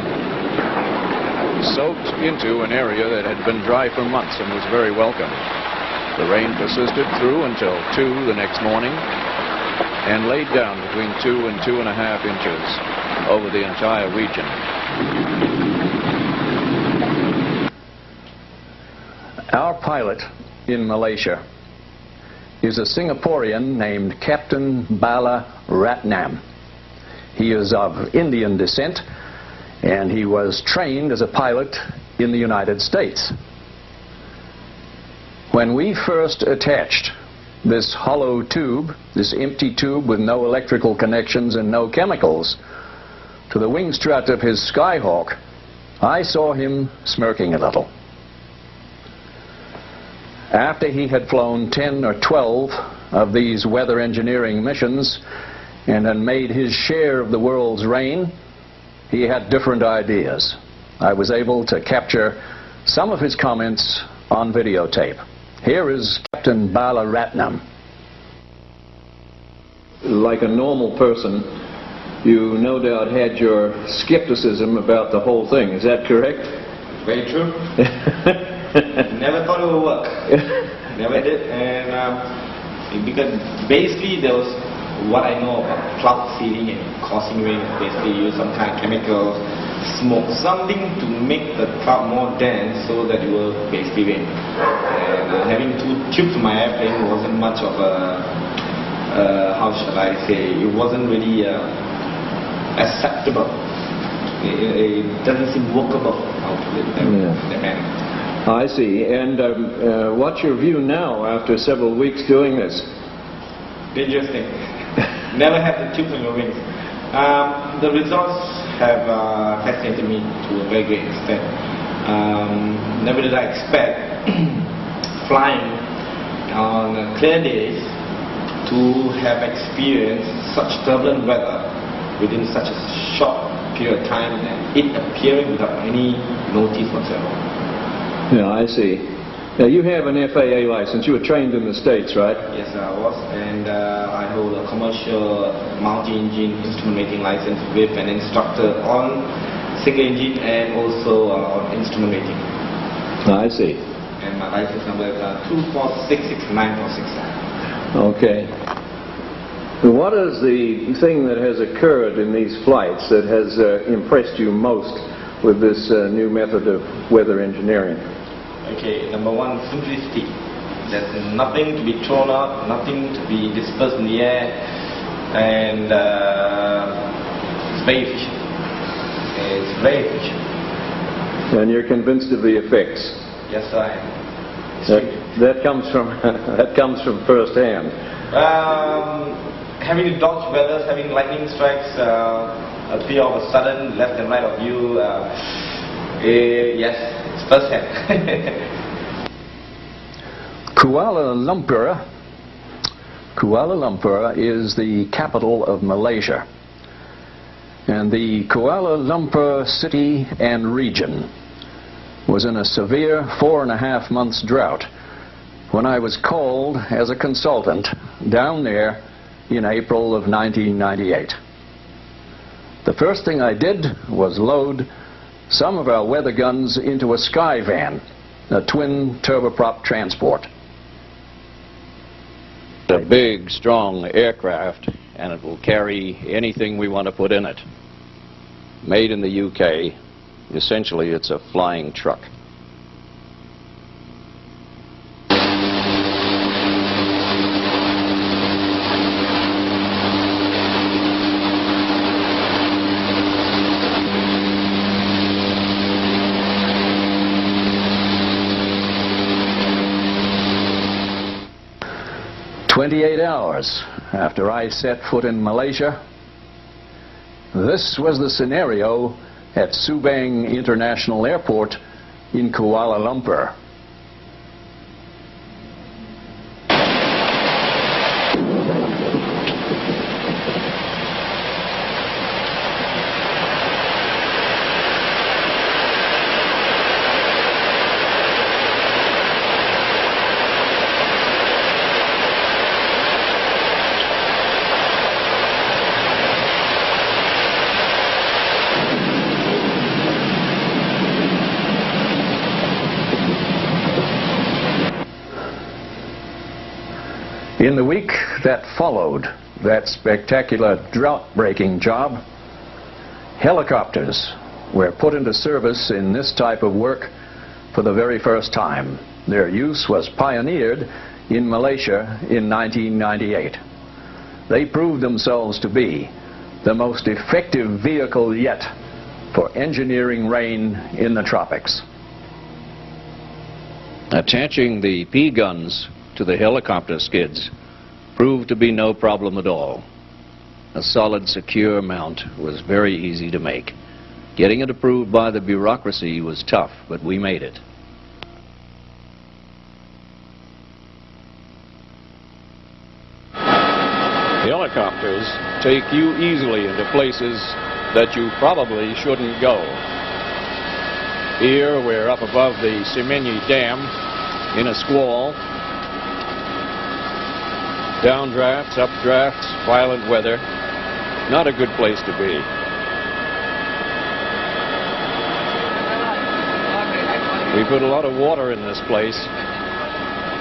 soaked into an area that had been dry for months and was very welcome. The rain persisted through until 2 the next morning and laid down between 2 and 2.5 inches over the entire region. Our pilot in Malaysia is a Singaporean named Captain Bala Ratnam. He is of Indian descent, and he was trained as a pilot in the United States. When we first attached this hollow tube, this empty tube with no electrical connections and no chemicals, to the wing strut of his Skyhawk, I saw him smirking a little. After he had flown 10 or 12 of these weather engineering missions and had made his share of the world's rain, he had different ideas. I was able to capture some of his comments on videotape. Here is Captain Bala Ratnam. Like a normal person, you no doubt had your skepticism about the whole thing. Is that correct? Very true. Never thought it would work. Never did. And because basically there was what I know about cloud seeding and causing rain. Basically use some kind of chemical, smoke, something to make the cloud more dense so that it will basically rain. And having 2 tubes in my airplane wasn't much of a, how should I say, it wasn't really acceptable. It doesn't seem workable, how to put it that manner. I see. And what's your view now after several weeks doing this? Dangerous thing. Never had the tubes on your wings. The results have fascinated me to a very great extent. Never did I expect flying on clear days to have experienced such turbulent weather within such a short period of time and it appearing without any notice whatsoever. Yeah, I see. Now, you have an FAA license. You were trained in the States, right? Yes, I was, and I hold a commercial multi-engine instrument making license with an instructor on single engine and also on instrument making. I see. And my license number is 2466946. Okay. What is the thing that has occurred in these flights that has impressed you most with this new method of weather engineering? Okay, number one, simplicity. There's nothing to be thrown out, nothing to be dispersed in the air, and it's very efficient. It's very efficient. And you're convinced of the effects? Yes, I am. That comes from first hand. Having to dodge weather, having lightning strikes appear all of a sudden, left and right of you. Yes, it's first hand. Kuala Lumpur is the capital of Malaysia. And the Kuala Lumpur city and region was in a severe 4.5 months drought when I was called as a consultant down there in April of 1998. The first thing I did was load some of our weather guns into a sky van, a twin turboprop transport. A big, strong aircraft, and it will carry anything we want to put in it. Made in the UK, essentially it's a flying truck. "28 hours after I set foot in Malaysia, this was the scenario at Subang International Airport in Kuala Lumpur. In the week that followed that spectacular drought-breaking job, helicopters were put into service in this type of work for the very first time. Their use was pioneered in Malaysia in 1998. They proved themselves to be the most effective vehicle yet for engineering rain in the tropics. Attaching the P-guns to the helicopter skids proved to be no problem at all. A solid, secure mount was very easy to make. Getting it approved by the bureaucracy was tough, but we made it. Helicopters take you easily into places that you probably shouldn't go. Here we're up above the Semenyih Dam in a squall. Downdrafts, updrafts, violent weather. Not a good place to be. We put a lot of water in this place,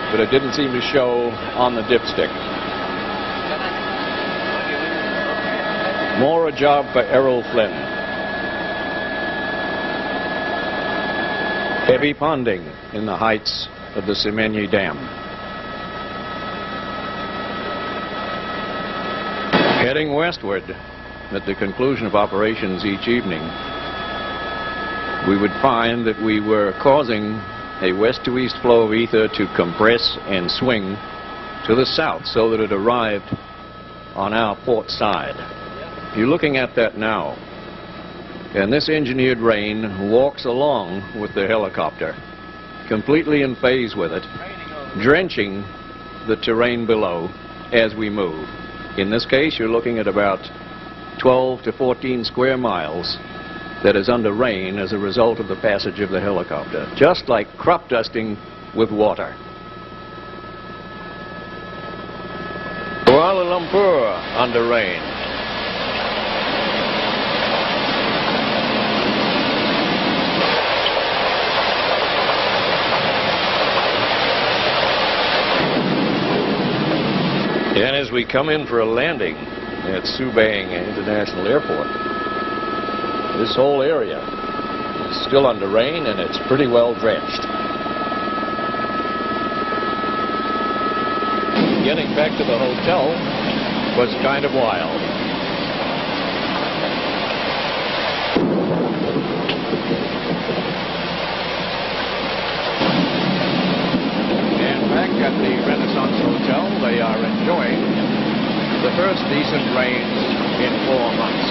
but it didn't seem to show on the dipstick. More a job for Errol Flynn. Heavy ponding in the heights of the Semenyih Dam. Heading westward, at the conclusion of operations each evening, we would find that we were causing a west to east flow of ether to compress and swing to the south so that it arrived on our port side. You're looking at that now, and this engineered rain walks along with the helicopter, completely in phase with it, drenching the terrain below as we move. In this case, you're looking at about 12 to 14 square miles that is under rain as a result of the passage of the helicopter, just like crop dusting with water. Kuala Lumpur under rain. And as we come in for a landing at Subang International Airport, this whole area is still under rain and it's pretty well drenched. Getting back to the hotel was kind of wild. And back at the Renaissance Hotel, they are enjoying the first decent rains in 4 months.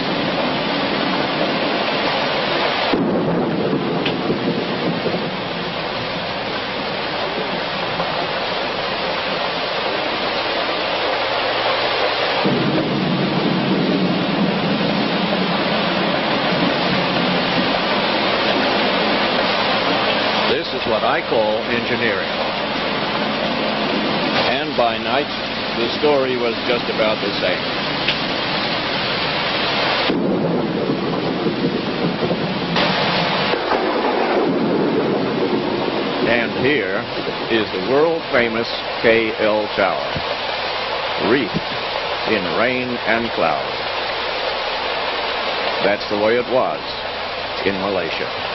I call engineering. And by night, the story was just about the same. And here is the world-famous KL Tower, wreathed in rain and cloud. That's the way it was in Malaysia.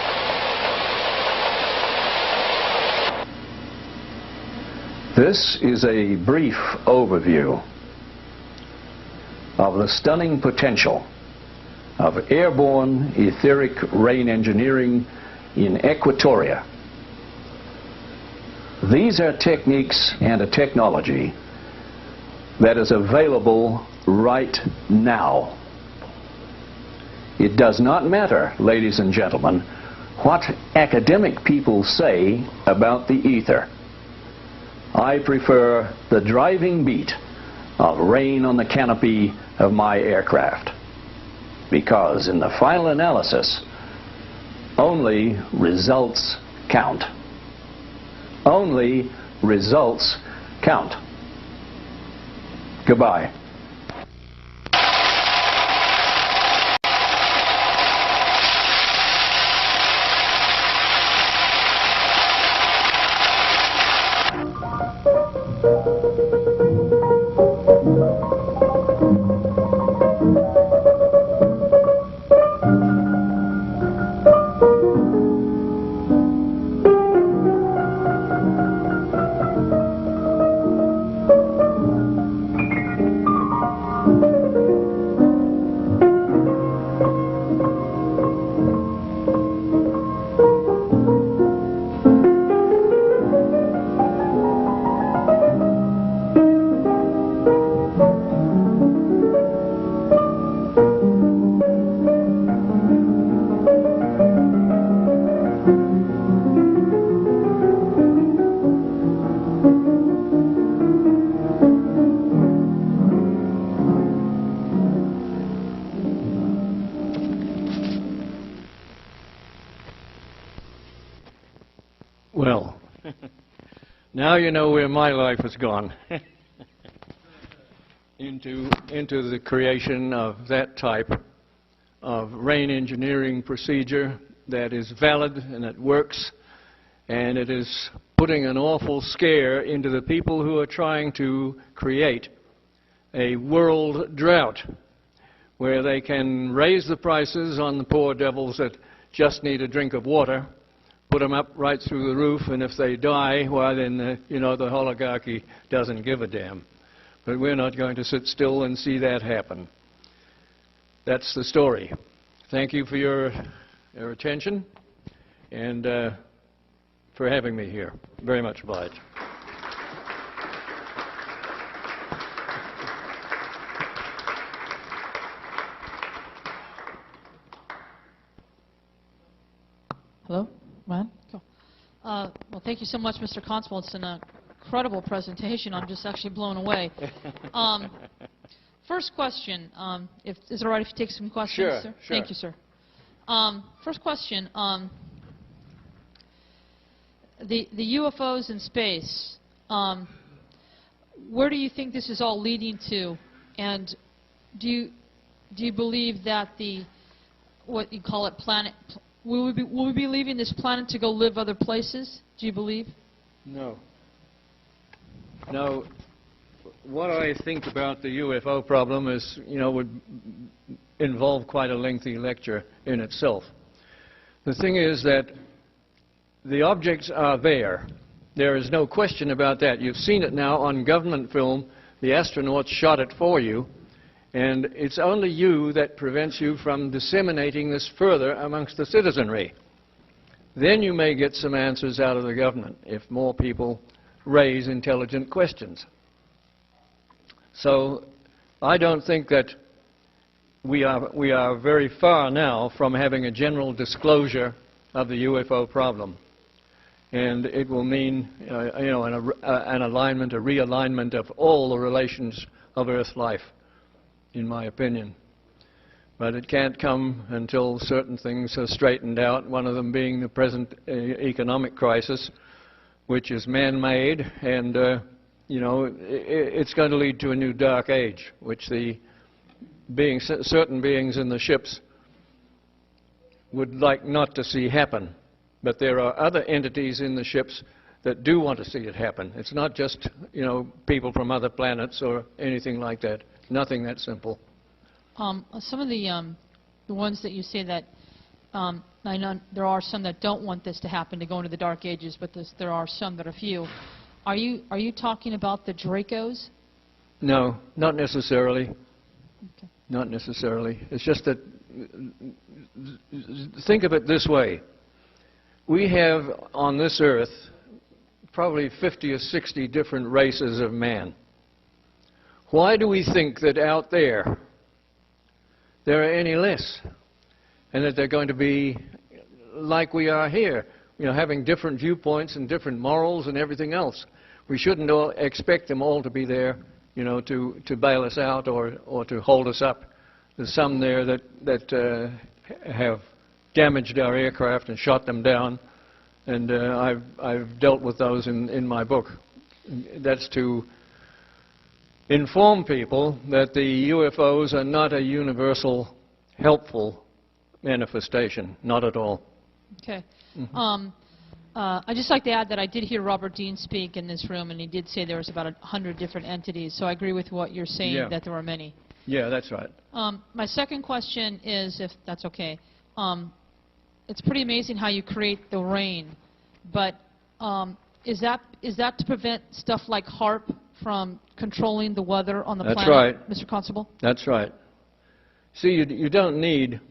This is a brief overview of the stunning potential of airborne etheric rain engineering in Equatoria. These are techniques and a technology that is available right now. It does not matter, ladies and gentlemen, what academic people say about the ether. I prefer the driving beat of rain on the canopy of my aircraft, because in the final analysis, only results count. Only results count. Goodbye. Well, now you know where my life has gone. into the creation of that type of rain engineering procedure that is valid and it works, and it is putting an awful scare into the people who are trying to create a world drought where they can raise the prices on the poor devils that just need a drink of water, put them up right through the roof, and if they die, well, then, the oligarchy doesn't give a damn. But we're not going to sit still and see that happen. That's the story. Thank you for your attention and for having me here. Very much obliged. Hello? Man? Cool. Well, thank you so much, Mr. Constable. It's an incredible presentation. I'm just actually blown away. First question, is it all right if you take some questions, sure, sir? Sure. Thank you, sir. First question, the UFOs in space, where do you think this is all leading to? And do you believe that what you call it, will we be leaving this planet to go live other places? Do you believe? No. No. What I think about the UFO problem is, would involve quite a lengthy lecture in itself. The thing is that the objects are there. There is no question about that. You've seen it now on government film. The astronauts shot it for you. And it's only you that prevents you from disseminating this further amongst the citizenry. Then you may get some answers out of the government if more people raise intelligent questions. So I don't think that we are very far now from having a general disclosure of the UFO problem. And it will mean an alignment, a realignment of all the relations of Earth life, in my opinion. But it can't come until certain things are straightened out, one of them being the present economic crisis, which is man-made, and you know, it's going to lead to a new dark age, which the certain beings in the ships would like not to see happen. But there are other entities in the ships that do want to see it happen. It's not just, you know, people from other planets or anything like that. Nothing that simple. Some of the ones that you say that, I know there are some that don't want this to happen, to go into the Dark Ages, but there are some that are few. Are you talking about the Dracos? No, not necessarily. Okay. Not necessarily. It's just that, think of it this way. We have on this earth probably 50 or 60 different races of man. Why do we think that out there are any less? And that they're going to be like we are here, you know, having different viewpoints and different morals and everything else. We shouldn't expect them all to be there, you know, to bail us out or to hold us up. There's some there that have damaged our aircraft and shot them down, and I've dealt with those in my book. That's to inform people that the UFOs are not a universal helpful manifestation, not at all. Okay. I'd just like to add that I did hear Robert Dean speak in this room, and he did say there was about 100 different entities, so I agree with what you're saying, that there were many. Yeah, that's right. My second question is, if that's okay, it's pretty amazing how you create the rain, but is that to prevent stuff like HARP from controlling the weather on the planet? That's right. Mr. Constable? That's right. See, you don't need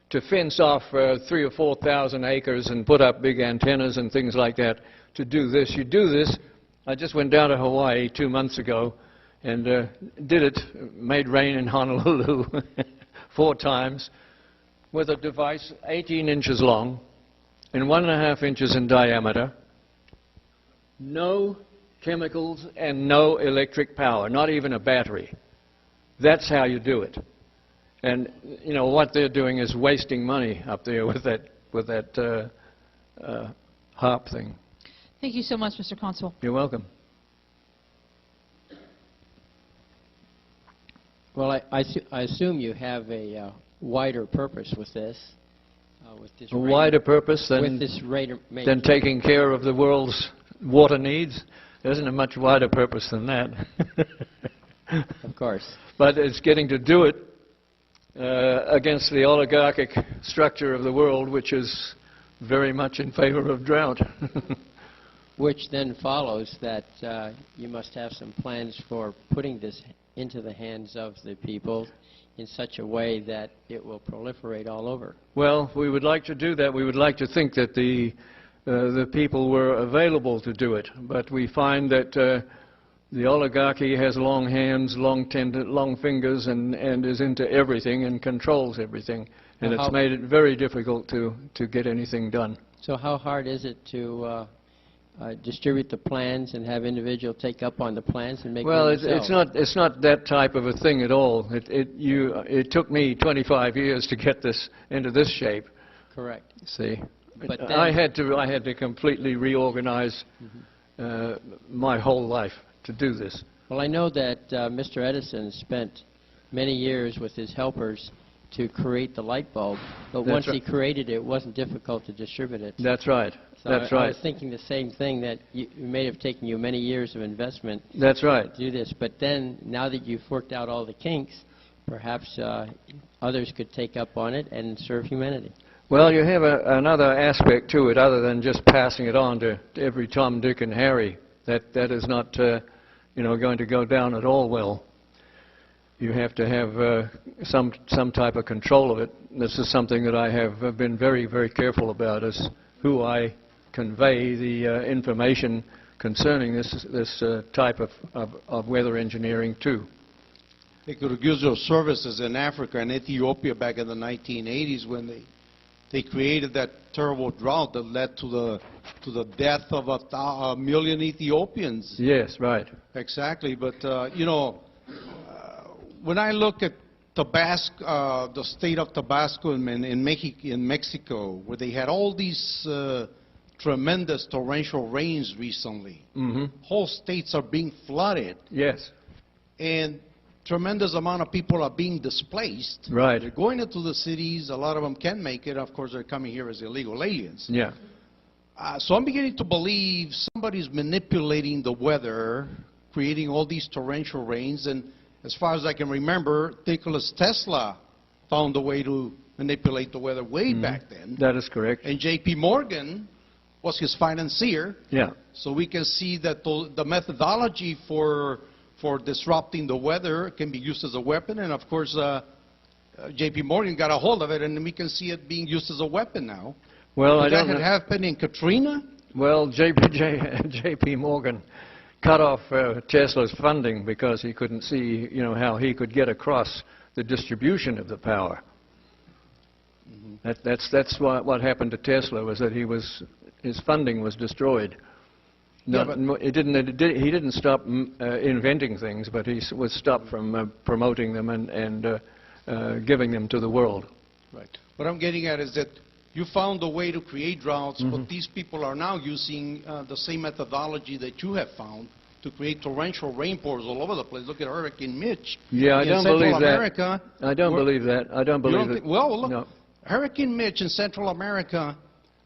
to fence off 3,000 or 4,000 acres and put up big antennas and things like that to do this. You do this. I just went down to Hawaii 2 months ago and did it, made rain in Honolulu 4 times with a device 18 inches long and 1.5 inches in diameter. No chemicals and no electric power, not even a battery. That's how you do it. And, you know, what they're doing is wasting money up there with that HARP thing. Thank you so much, Mr. Constable. You're welcome. Well, I assume you have a wider purpose with this. A wider purpose with this than taking care of the world's water needs? There isn't a much wider purpose than that. Of course. But it's getting to do it against the oligarchic structure of the world, which is very much in favor of drought. Which then follows that you must have some plans for putting this into the hands of the people in such a way that it will proliferate all over. Well, we would like to do that. We would like to think that the people were available to do it, but we find that the oligarchy has long hands, long fingers, and is into everything and controls everything. And it's made it very difficult to get anything done. So how hard is it to distribute the plans and have individuals take up on the plans and make them themselves? Well, it's not that type of a thing at all. It took me 25 years to get this into this shape. Correct. See, but then I had to completely reorganize my whole life to do this. Well, I know that Mr. Edison spent many years with his helpers to create the light bulb, but once he created it, it wasn't difficult to distribute it. That's right. So That's I right. was thinking the same thing, that it may have taken you many years of investment. That's right. To do this, but then now that you've worked out all the kinks, perhaps others could take up on it and serve humanity. Well, you have another aspect to it other than just passing it on to every Tom, Dick, and Harry. That is not, going to go down at all well. You have to have some type of control of it. This is something that I have been very, very careful about, is who I convey the information concerning this type of weather engineering to. They could use those services in Africa and Ethiopia back in the 1980s when they created that terrible drought that led to the death of a million Ethiopians. Yes, right. Exactly, but when I look at Tabasco, the state of Tabasco in Mexico, where they had all these tremendous torrential rains recently. Whole states are being flooded. Yes. And tremendous amount of people are being displaced. Right. They're going into the cities. A lot of them can make it. Of course, they're coming here as illegal aliens. Yeah. So I'm beginning to believe somebody's manipulating the weather, creating all these torrential rains. And as far as I can remember, Nikola Tesla found a way to manipulate the weather way back then. That is correct. And J.P. Morgan was his financier. Yeah. So we can see that the methodology for disrupting the weather can be used as a weapon. And of course, J.P. Morgan got a hold of it, and we can see it being used as a weapon now. Well, If that had happened in Katrina? Well, J.P. Morgan cut off Tesla's funding because he couldn't see, how he could get across the distribution of the power. That's what happened to Tesla, was that his funding was destroyed. He didn't stop inventing things, but he was stopped from promoting them and giving them to the world. Right. What I'm getting at is that you found a way to create droughts, but these people are now using the same methodology that you have found to create torrential rainpours all over the place. Look at Hurricane Mitch. Yeah, I don't believe America, that. I don't believe that. I don't believe it. Well, look, no. Hurricane Mitch in Central America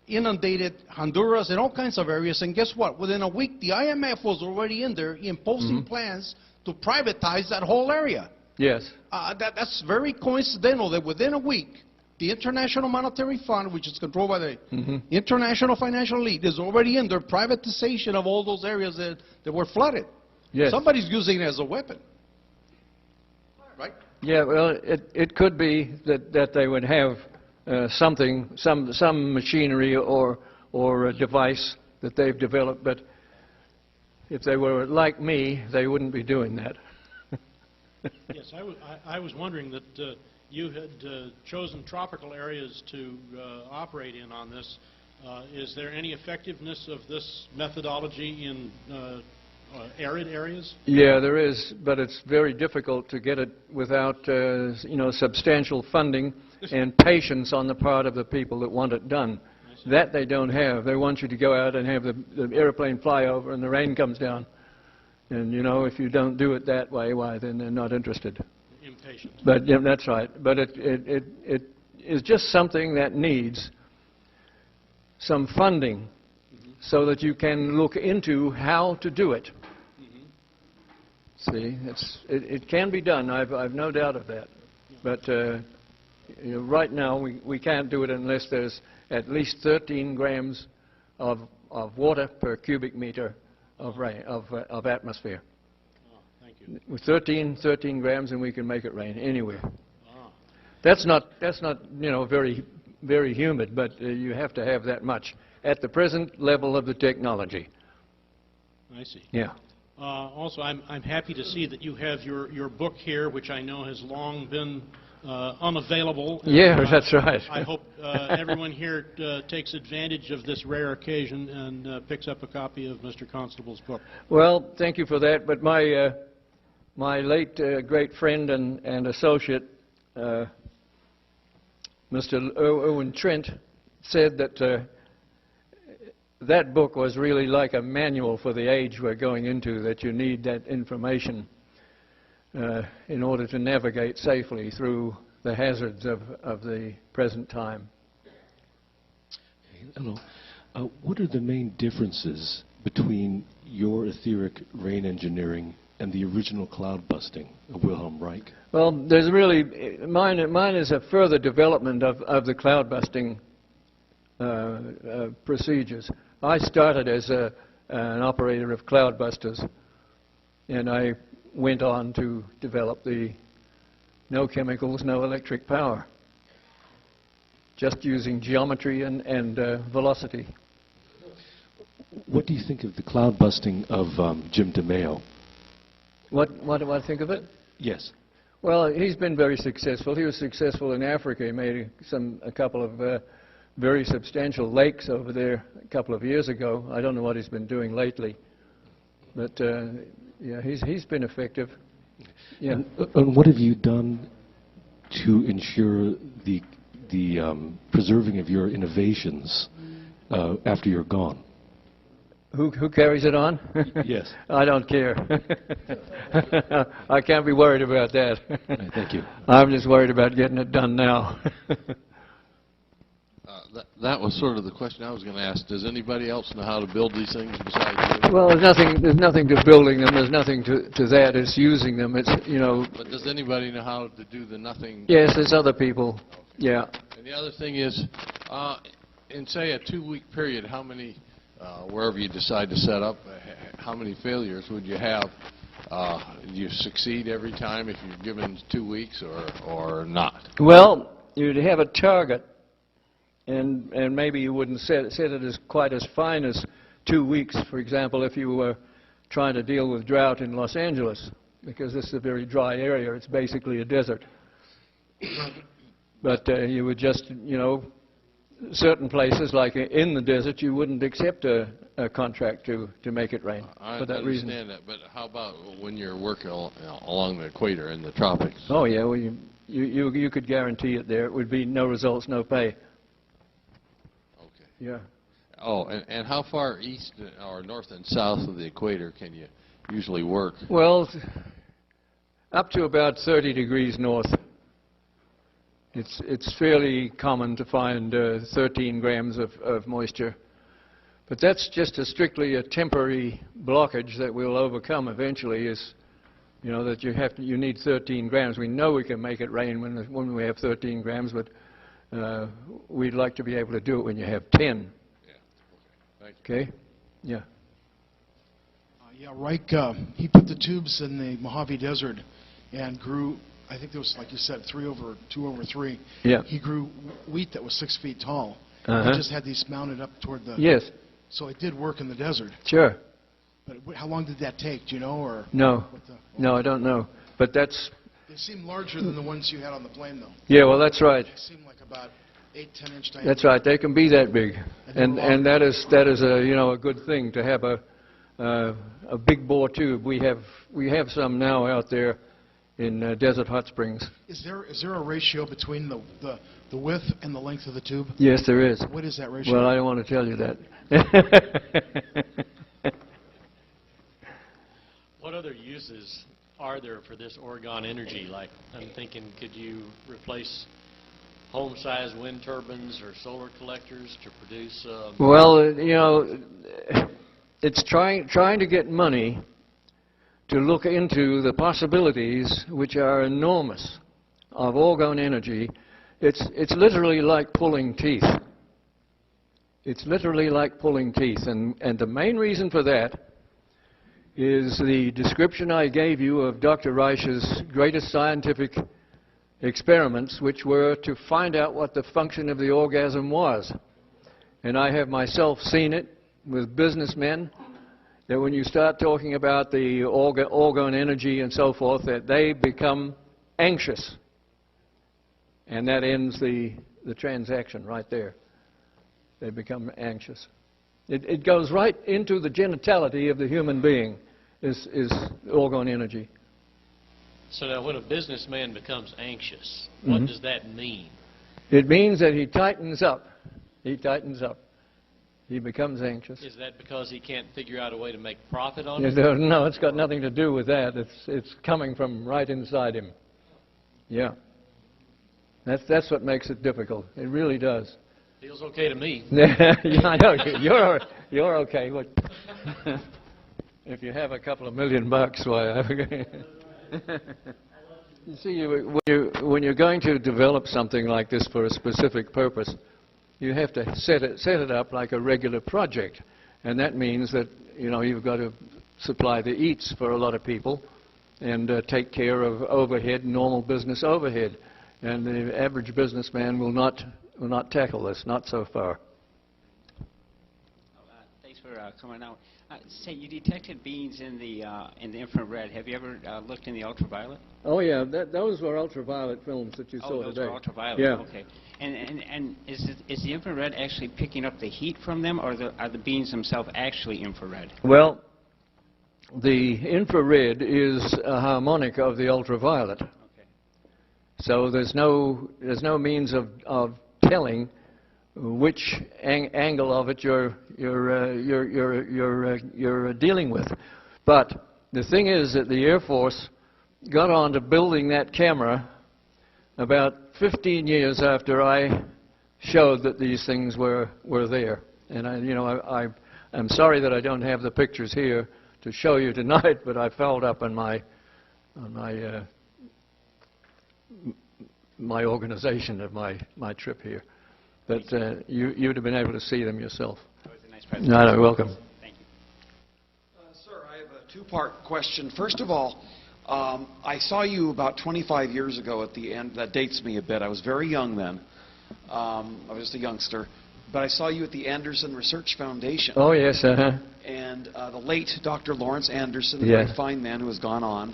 inundated Honduras and all kinds of areas, and guess what? Within a week, the IMF was already in there imposing plans to privatize that whole area. Yes. That's very coincidental that within a week, the International Monetary Fund, which is controlled by the international financial elite, is already in their privatization of all those areas that were flooded. Yes. Somebody's using it as a weapon. Right? Yeah, well, it could be that they would have some machinery or a device that they've developed, but if they were like me, they wouldn't be doing that. Yes, I was wondering that you had chosen tropical areas to operate in on this. Is there any effectiveness of this methodology in arid areas? Yeah, there is, but it's very difficult to get it without substantial funding and patience on the part of the people that want it done. That they don't have. They want you to go out and have the airplane fly over and the rain comes down. And, if you don't do it that way, why, then they're not interested. Impatient. But, yeah, that's right. But it is just something that needs some funding so that you can look into how to do it. See, it can be done. I've no doubt of that. But right now we can't do it unless there's at least 13 grams of water per cubic meter of rain of atmosphere. Oh, thank you. With 13 grams, and we can make it rain anywhere. Oh. That's not very very humid, but you have to have that much at the present level of the technology. I see. Yeah. Also, I'm happy to see that you have your book here, which I know has long been unavailable. Yeah, that's right. I hope everyone here takes advantage of this rare occasion and picks up a copy of Mr. Constable's book. Well, thank you for that. But my late great friend and associate, Mr. Owen Trent, said that that book was really like a manual for the age we're going into, that you need that information in order to navigate safely through the hazards of the present time. Hello. What are the main differences between your etheric rain engineering and the original cloud busting of Wilhelm Reich? Well, there's really, mine is a further development of the cloud busting procedures. I started as an operator of cloud busters, and I went on to develop the no chemicals, no electric power, just using geometry and velocity. What do you think of the cloud busting of Jim DeMeo? What do I think of it? Yes. Well, he's been very successful. He was successful in Africa. He made a couple of very substantial lakes over there a couple of years ago. I don't know what he's been doing lately, but yeah, he's been effective. Yeah. And what have you done to ensure the preserving of your innovations after you're gone? Who carries it on? Yes. I don't care. I can't be worried about that. Right, thank you. I'm just worried about getting it done now. That was sort of the question I was going to ask. Does anybody else know how to build these things besides you? Well, there's nothing to building them. There's nothing to that. It's using them. It's, you know. But does anybody know how to do the nothing? Yes, there's other people. Yeah. And the other thing is, in say a 2-week period, how many, wherever you decide to set up, how many failures would you have? Do you succeed every time if you're given 2 weeks or not? Well, you'd have a target. And maybe you wouldn't set it as quite as fine as 2 weeks, for example, if you were trying to deal with drought in Los Angeles, because this is a very dry area. It's basically a desert. But you would just, you know, certain places, like in the desert, you wouldn't accept a contract to make it rain for that reason. I understand that, but how about when you're working along the equator in the tropics? Oh, yeah, well, you could guarantee it there. It would be no results, no pay. Yeah. Oh, and how far east or north and south of the equator can you usually work? Well, up to about 30 degrees north. It's fairly common to find 13 grams of moisture. But that's just strictly a temporary blockage that we'll overcome eventually, is, you know, that you need 13 grams. We know we can make it rain when we have 13 grams, but we'd like to be able to do it when you have 10. Yeah. Okay. Okay? Yeah. Yeah, Reich, he put the tubes in the Mojave Desert and grew, I think there was, like you said, 2/3. Yeah. He grew wheat that was 6 feet tall. Uh-huh. He just had these mounted up toward the... Yes. So it did work in the desert. Sure. But how long did that take, do you know? Or No. No, I don't know. But that's... They seem larger than the ones you had on the plane, though. Yeah, well, that's right. They seem like about 8-10 inch diameter. That's right. They can be that big, and that is a, you know, a good thing to have a big bore tube. We have some now out there in Desert Hot Springs. Is there a ratio between the width and the length of the tube? Yes, there is. What is that ratio? Well, I don't want to tell you that. What other uses are there for this Oregon energy? Like, I'm thinking, could you replace home-sized wind turbines or solar collectors to produce? Well, you know, it's trying to get money to look into the possibilities, which are enormous, of Oregon energy. It's literally like pulling teeth. It's literally like pulling teeth, and the main reason for that is the description I gave you of Dr. Reich's greatest scientific experiments, which were to find out what the function of the orgasm was. And I have myself seen it with businessmen, that when you start talking about the organ energy and so forth, that they become anxious. And that ends the transaction right there. They become anxious. It goes right into the genitality of the human being, is organ energy. So now when a businessman becomes anxious, what does that mean? It means that he tightens up. He tightens up. He becomes anxious. Is that because he can't figure out a way to make profit on it? No, it's got nothing to do with that. It's coming from right inside him. Yeah. That's what makes it difficult. It really does. Feels okay to me. Yeah, I know. You're okay. If you have a couple of $1 million, why? You see, when you're going to develop something like this for a specific purpose, you have to set it up like a regular project, and that means that, you know, you've got to supply the eats for a lot of people, and take care of overhead, normal business overhead, and the average businessman will not tackle this, not so far. Thanks for coming out. Say, you detected beams in the infrared. Have you ever looked in the ultraviolet? Oh yeah, those were ultraviolet films that you saw those today. Were ultraviolet. Yeah. Okay. And is the infrared actually picking up the heat from them, or are the beams themselves actually infrared? Well, the infrared is a harmonic of the ultraviolet. Okay. So there's no means of telling which angle of it you're dealing with. But the thing is that the Air Force got on to building that camera about 15 years after I showed that these things were there. And I'm sorry that I don't have the pictures here to show you tonight, but I followed up on my organization of my trip here. But you'd have been able to see them yourself. That was a nice presentation. No, welcome. Thank you. Sir, I have a two-part question. First of all, I saw you about 25 years ago at the end. That dates me a bit. I was very young then. I was just a youngster. But I saw you at the Anderson Research Foundation. Oh, yes, And the late Dr. Lawrence Anderson, the yes. very fine man who has gone on,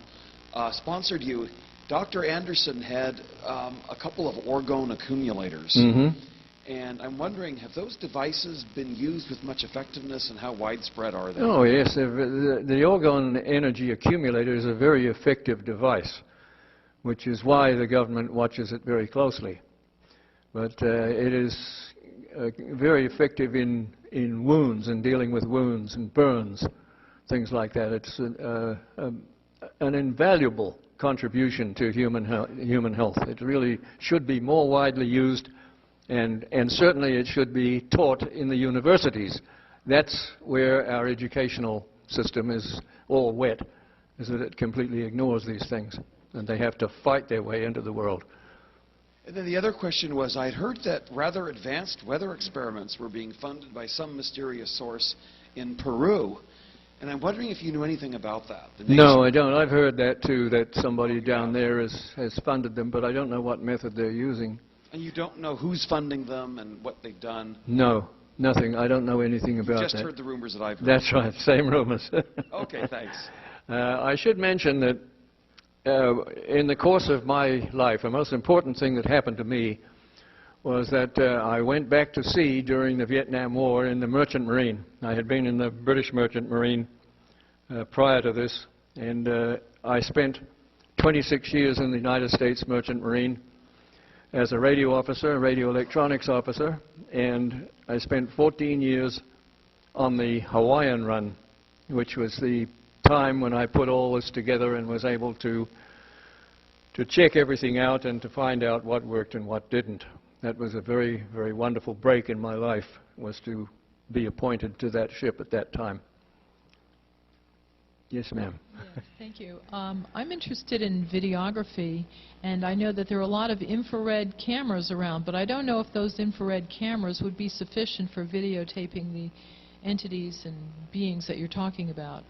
sponsored you. Dr. Anderson had a couple of orgone accumulators. Mm-hmm. And I'm wondering, have those devices been used with much effectiveness, and how widespread are they? Oh, yes. The orgone energy accumulator is a very effective device, which is why the government watches it very closely. But it is very effective in wounds and dealing with wounds and burns, things like that. It's an invaluable contribution to human health. It really should be more widely used. And certainly it should be taught in the universities. That's where our educational system is all wet, is that it completely ignores these things. And they have to fight their way into the world. And then the other question was, I'd heard that rather advanced weather experiments were being funded by some mysterious source in Peru. And I'm wondering if you knew anything about that. No, I don't. I've heard that too, that somebody down there has funded them, but I don't know what method they're using. And you don't know who's funding them and what they've done? No, nothing. I don't know anything about that. You just heard the rumors that I've heard. That's right, same rumors. Okay, thanks. I should mention that in the course of my life, the most important thing that happened to me was that I went back to sea during the Vietnam War in the Merchant Marine. I had been in the British Merchant Marine prior to this, and I spent 26 years in the United States Merchant Marine as a radio officer, a radio electronics officer, and I spent 14 years on the Hawaiian run, which was the time when I put all this together and was able to check everything out and to find out what worked and what didn't. That was a very, very wonderful break in my life, was to be appointed to that ship at that time. Yes, ma'am. Yes, thank you. I'm interested in videography, and I know that there are a lot of infrared cameras around, but I don't know if those infrared cameras would be sufficient for videotaping the entities and beings that you're talking about.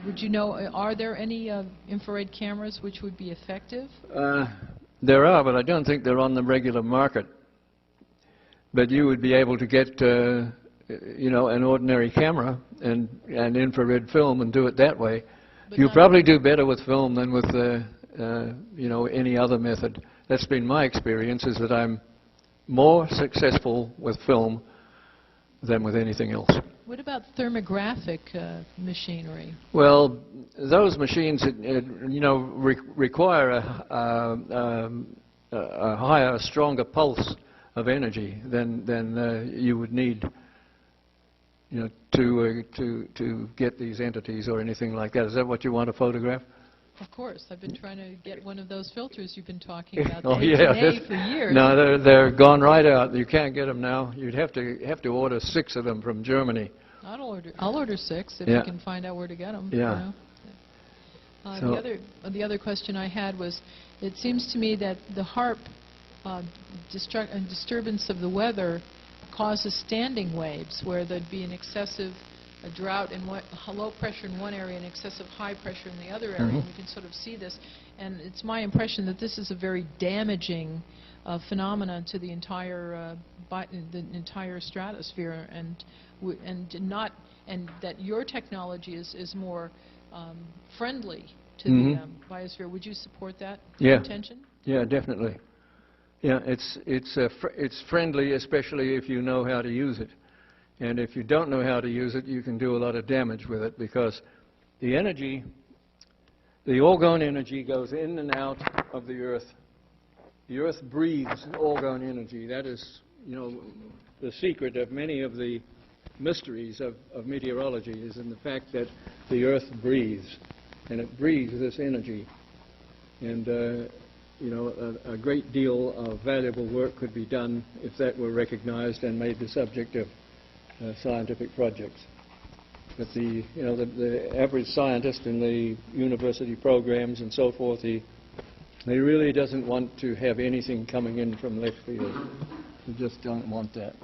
Would you know, are there any infrared cameras which would be effective? There are, but I don't think they're on the regular market. But you would be able to get an ordinary camera and infrared film and do it that way. But you probably do better with film than with any other method. That's been my experience, is that I'm more successful with film than with anything else. What about thermographic machinery? Well, those machines require a higher, stronger pulse of energy than you would need to get these entities or anything like that. Is that what you want to photograph? Of course. I've been trying to get one of those filters you've been talking about, oh, yeah, for years. No, they're gone right out. You can't get them now. You'd have to order 6 of them from Germany. I'll order 6 if you can find out where to get them. Yeah. You know? The other question I had was, it seems to me that the HAARP disturbance of the weather causes standing waves, where there'd be an excessive drought in low pressure in one area and excessive high pressure in the other area. And you can sort of see this. And it's my impression that this is a very damaging phenomenon to the entire stratosphere, and that your technology is more friendly to the biosphere. Would you support that intention? Yeah, definitely. Yeah, it's friendly, especially if you know how to use it. And if you don't know how to use it, you can do a lot of damage with it, because the energy, the orgone energy, goes in and out of the Earth. The Earth breathes orgone energy. That is the secret of many of the mysteries of meteorology is in the fact that the Earth breathes, and it breathes this energy. And, a great deal of valuable work could be done if that were recognized and made the subject of scientific projects. But the average scientist in the university programs and so forth, he really doesn't want to have anything coming in from left field. He just don't want that.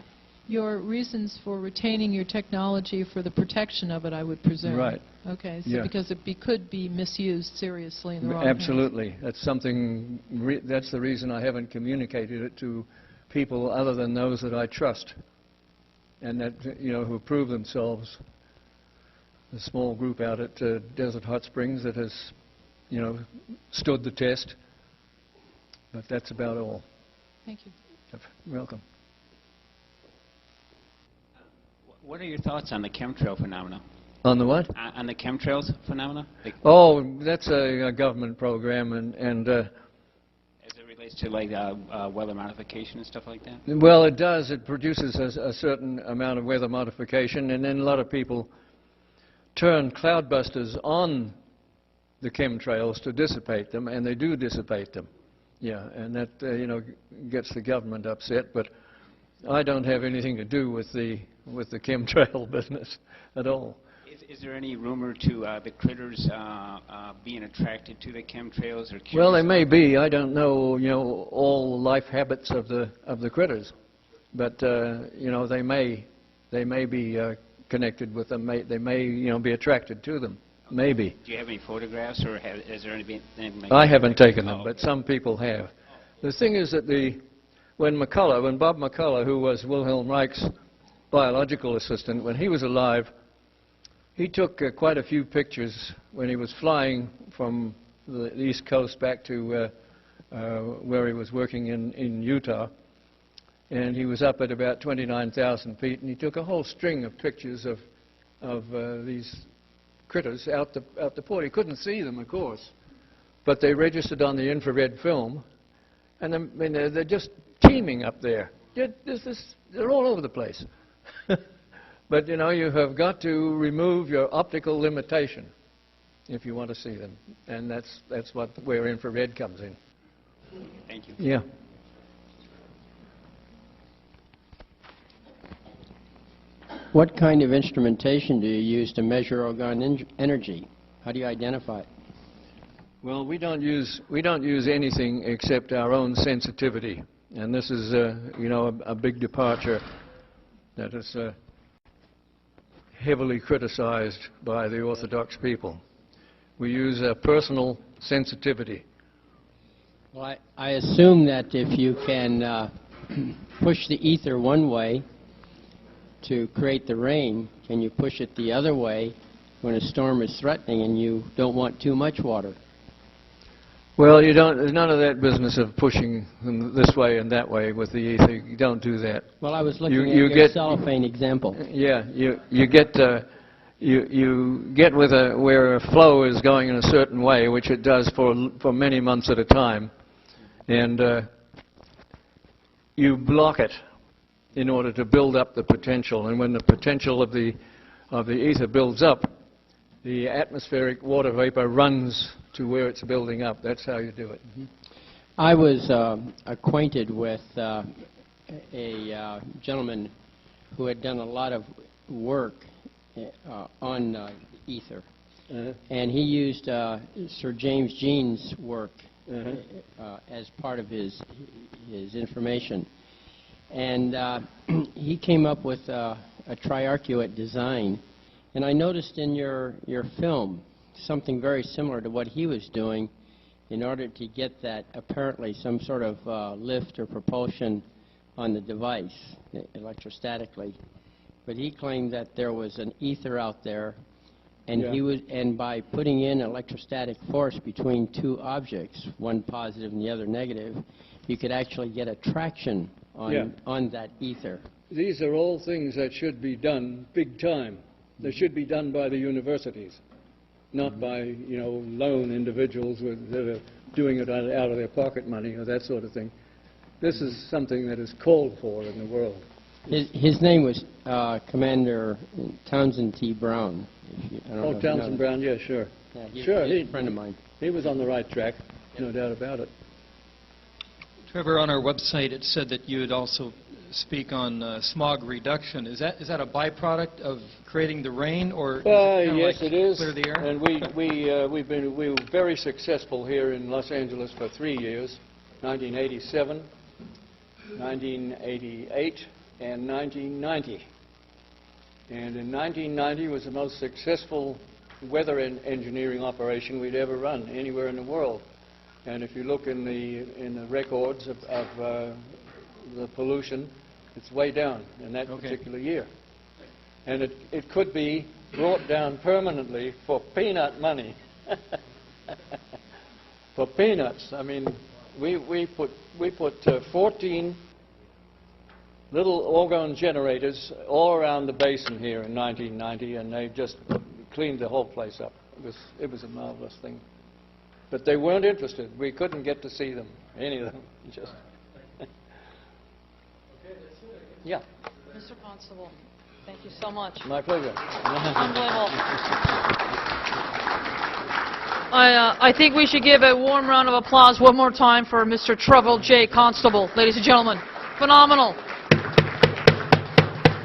Your reasons for retaining your technology for the protection of it, I would presume. Right. Okay, so Yeah. because it could be misused seriously in the wrong Absolutely. hands. That's something, that's the reason I haven't communicated it to people other than those that I trust and that, who prove themselves. A small group out at Desert Hot Springs that has, stood the test. But that's about all. Thank you. You're welcome. What are your thoughts on the chemtrail phenomena? On the what? On the chemtrails phenomena? Oh, that's a government program, and As it relates to like weather modification and stuff like that? well, it does. It produces a certain amount of weather modification, and then a lot of people turn cloudbusters on the chemtrails to dissipate them, and they do dissipate them. Yeah, and that gets the government upset, but I don't have anything to do with the chemtrail business at all. Is there any rumor to the critters being attracted to the chemtrails or curious? Well, they may be. I don't know, all life habits of the critters, but they may be connected with them. They may be attracted to them. Maybe. Do you have any photographs, or is there anything? I haven't taken them, but some people have. The thing is that when Bob McCullough, who was Wilhelm Reich's biological assistant, when he was alive, he took quite a few pictures when he was flying from the East Coast back to where he was working in Utah. And he was up at about 29,000 feet, and he took a whole string of pictures of these critters out the port. He couldn't see them, of course, but they registered on the infrared film, and they're just teeming up there. They're all over the place. But, you have got to remove your optical limitation if you want to see them, and that's where infrared comes in. Thank you. Yeah. What kind of instrumentation do you use to measure orgone energy? How do you identify it? Well, we don't use anything except our own sensitivity, and this is a big departure that is heavily criticized by the Orthodox people. We use a personal sensitivity. Well, I assume that if you can push the ether one way to create the rain, can you push it the other way when a storm is threatening and you don't want too much water? Well, there's none of that business of pushing them this way and that way with the ether. You don't do that. Well, I was looking at your cellophane example. Yeah, you get with where a flow is going in a certain way, which it does for many months at a time, and you block it in order to build up the potential. And when the potential of the ether builds up, the atmospheric water vapor runs to where it's building up. That's how you do it. Mm-hmm. I was acquainted with a gentleman who had done a lot of work on ether. And he used Sir James Jean's work as part of his information. And he came up with a triarcuate design. And I noticed in your film something very similar to what he was doing in order to get that apparently some sort of lift or propulsion on the device electrostatically. But he claimed that there was an ether out there, and and by putting in electrostatic force between two objects, one positive and the other negative, you could actually get a traction on that ether. These are all things that should be done big time. They should be done by the universities, not by lone individuals that are doing it out of their pocket money or that sort of thing. This is something that is called for in the world. His name was Commander Townsend T. Brown. I don't know if you know Townsend that. Brown, yeah, sure. Yeah, he's Sure, a friend of mine. he was on the right track, no doubt about it. Trevor, on our website it said that you would also speak on smog reduction. Is that a byproduct of creating the rain, or is it kinda Yes, like it is. clear the air? And we were very successful here in Los Angeles for 3 years, 1987, 1988, and 1990. And in 1990 was the most successful weather engineering operation we'd ever run anywhere in the world. And if you look in the records of the pollution, it's way down in that particular year. And it could be brought down permanently for peanut money. For peanuts. I mean, we put 14 little orgone generators all around the basin here in 1990, and they just cleaned the whole place up. It was a marvelous thing. But they weren't interested. We couldn't get to see them, any of them. Just. Yeah. Mr. Constable, thank you so much. My pleasure. Unbelievable. I think we should give a warm round of applause one more time for Mr. Trevor J. Constable. Ladies and gentlemen, phenomenal.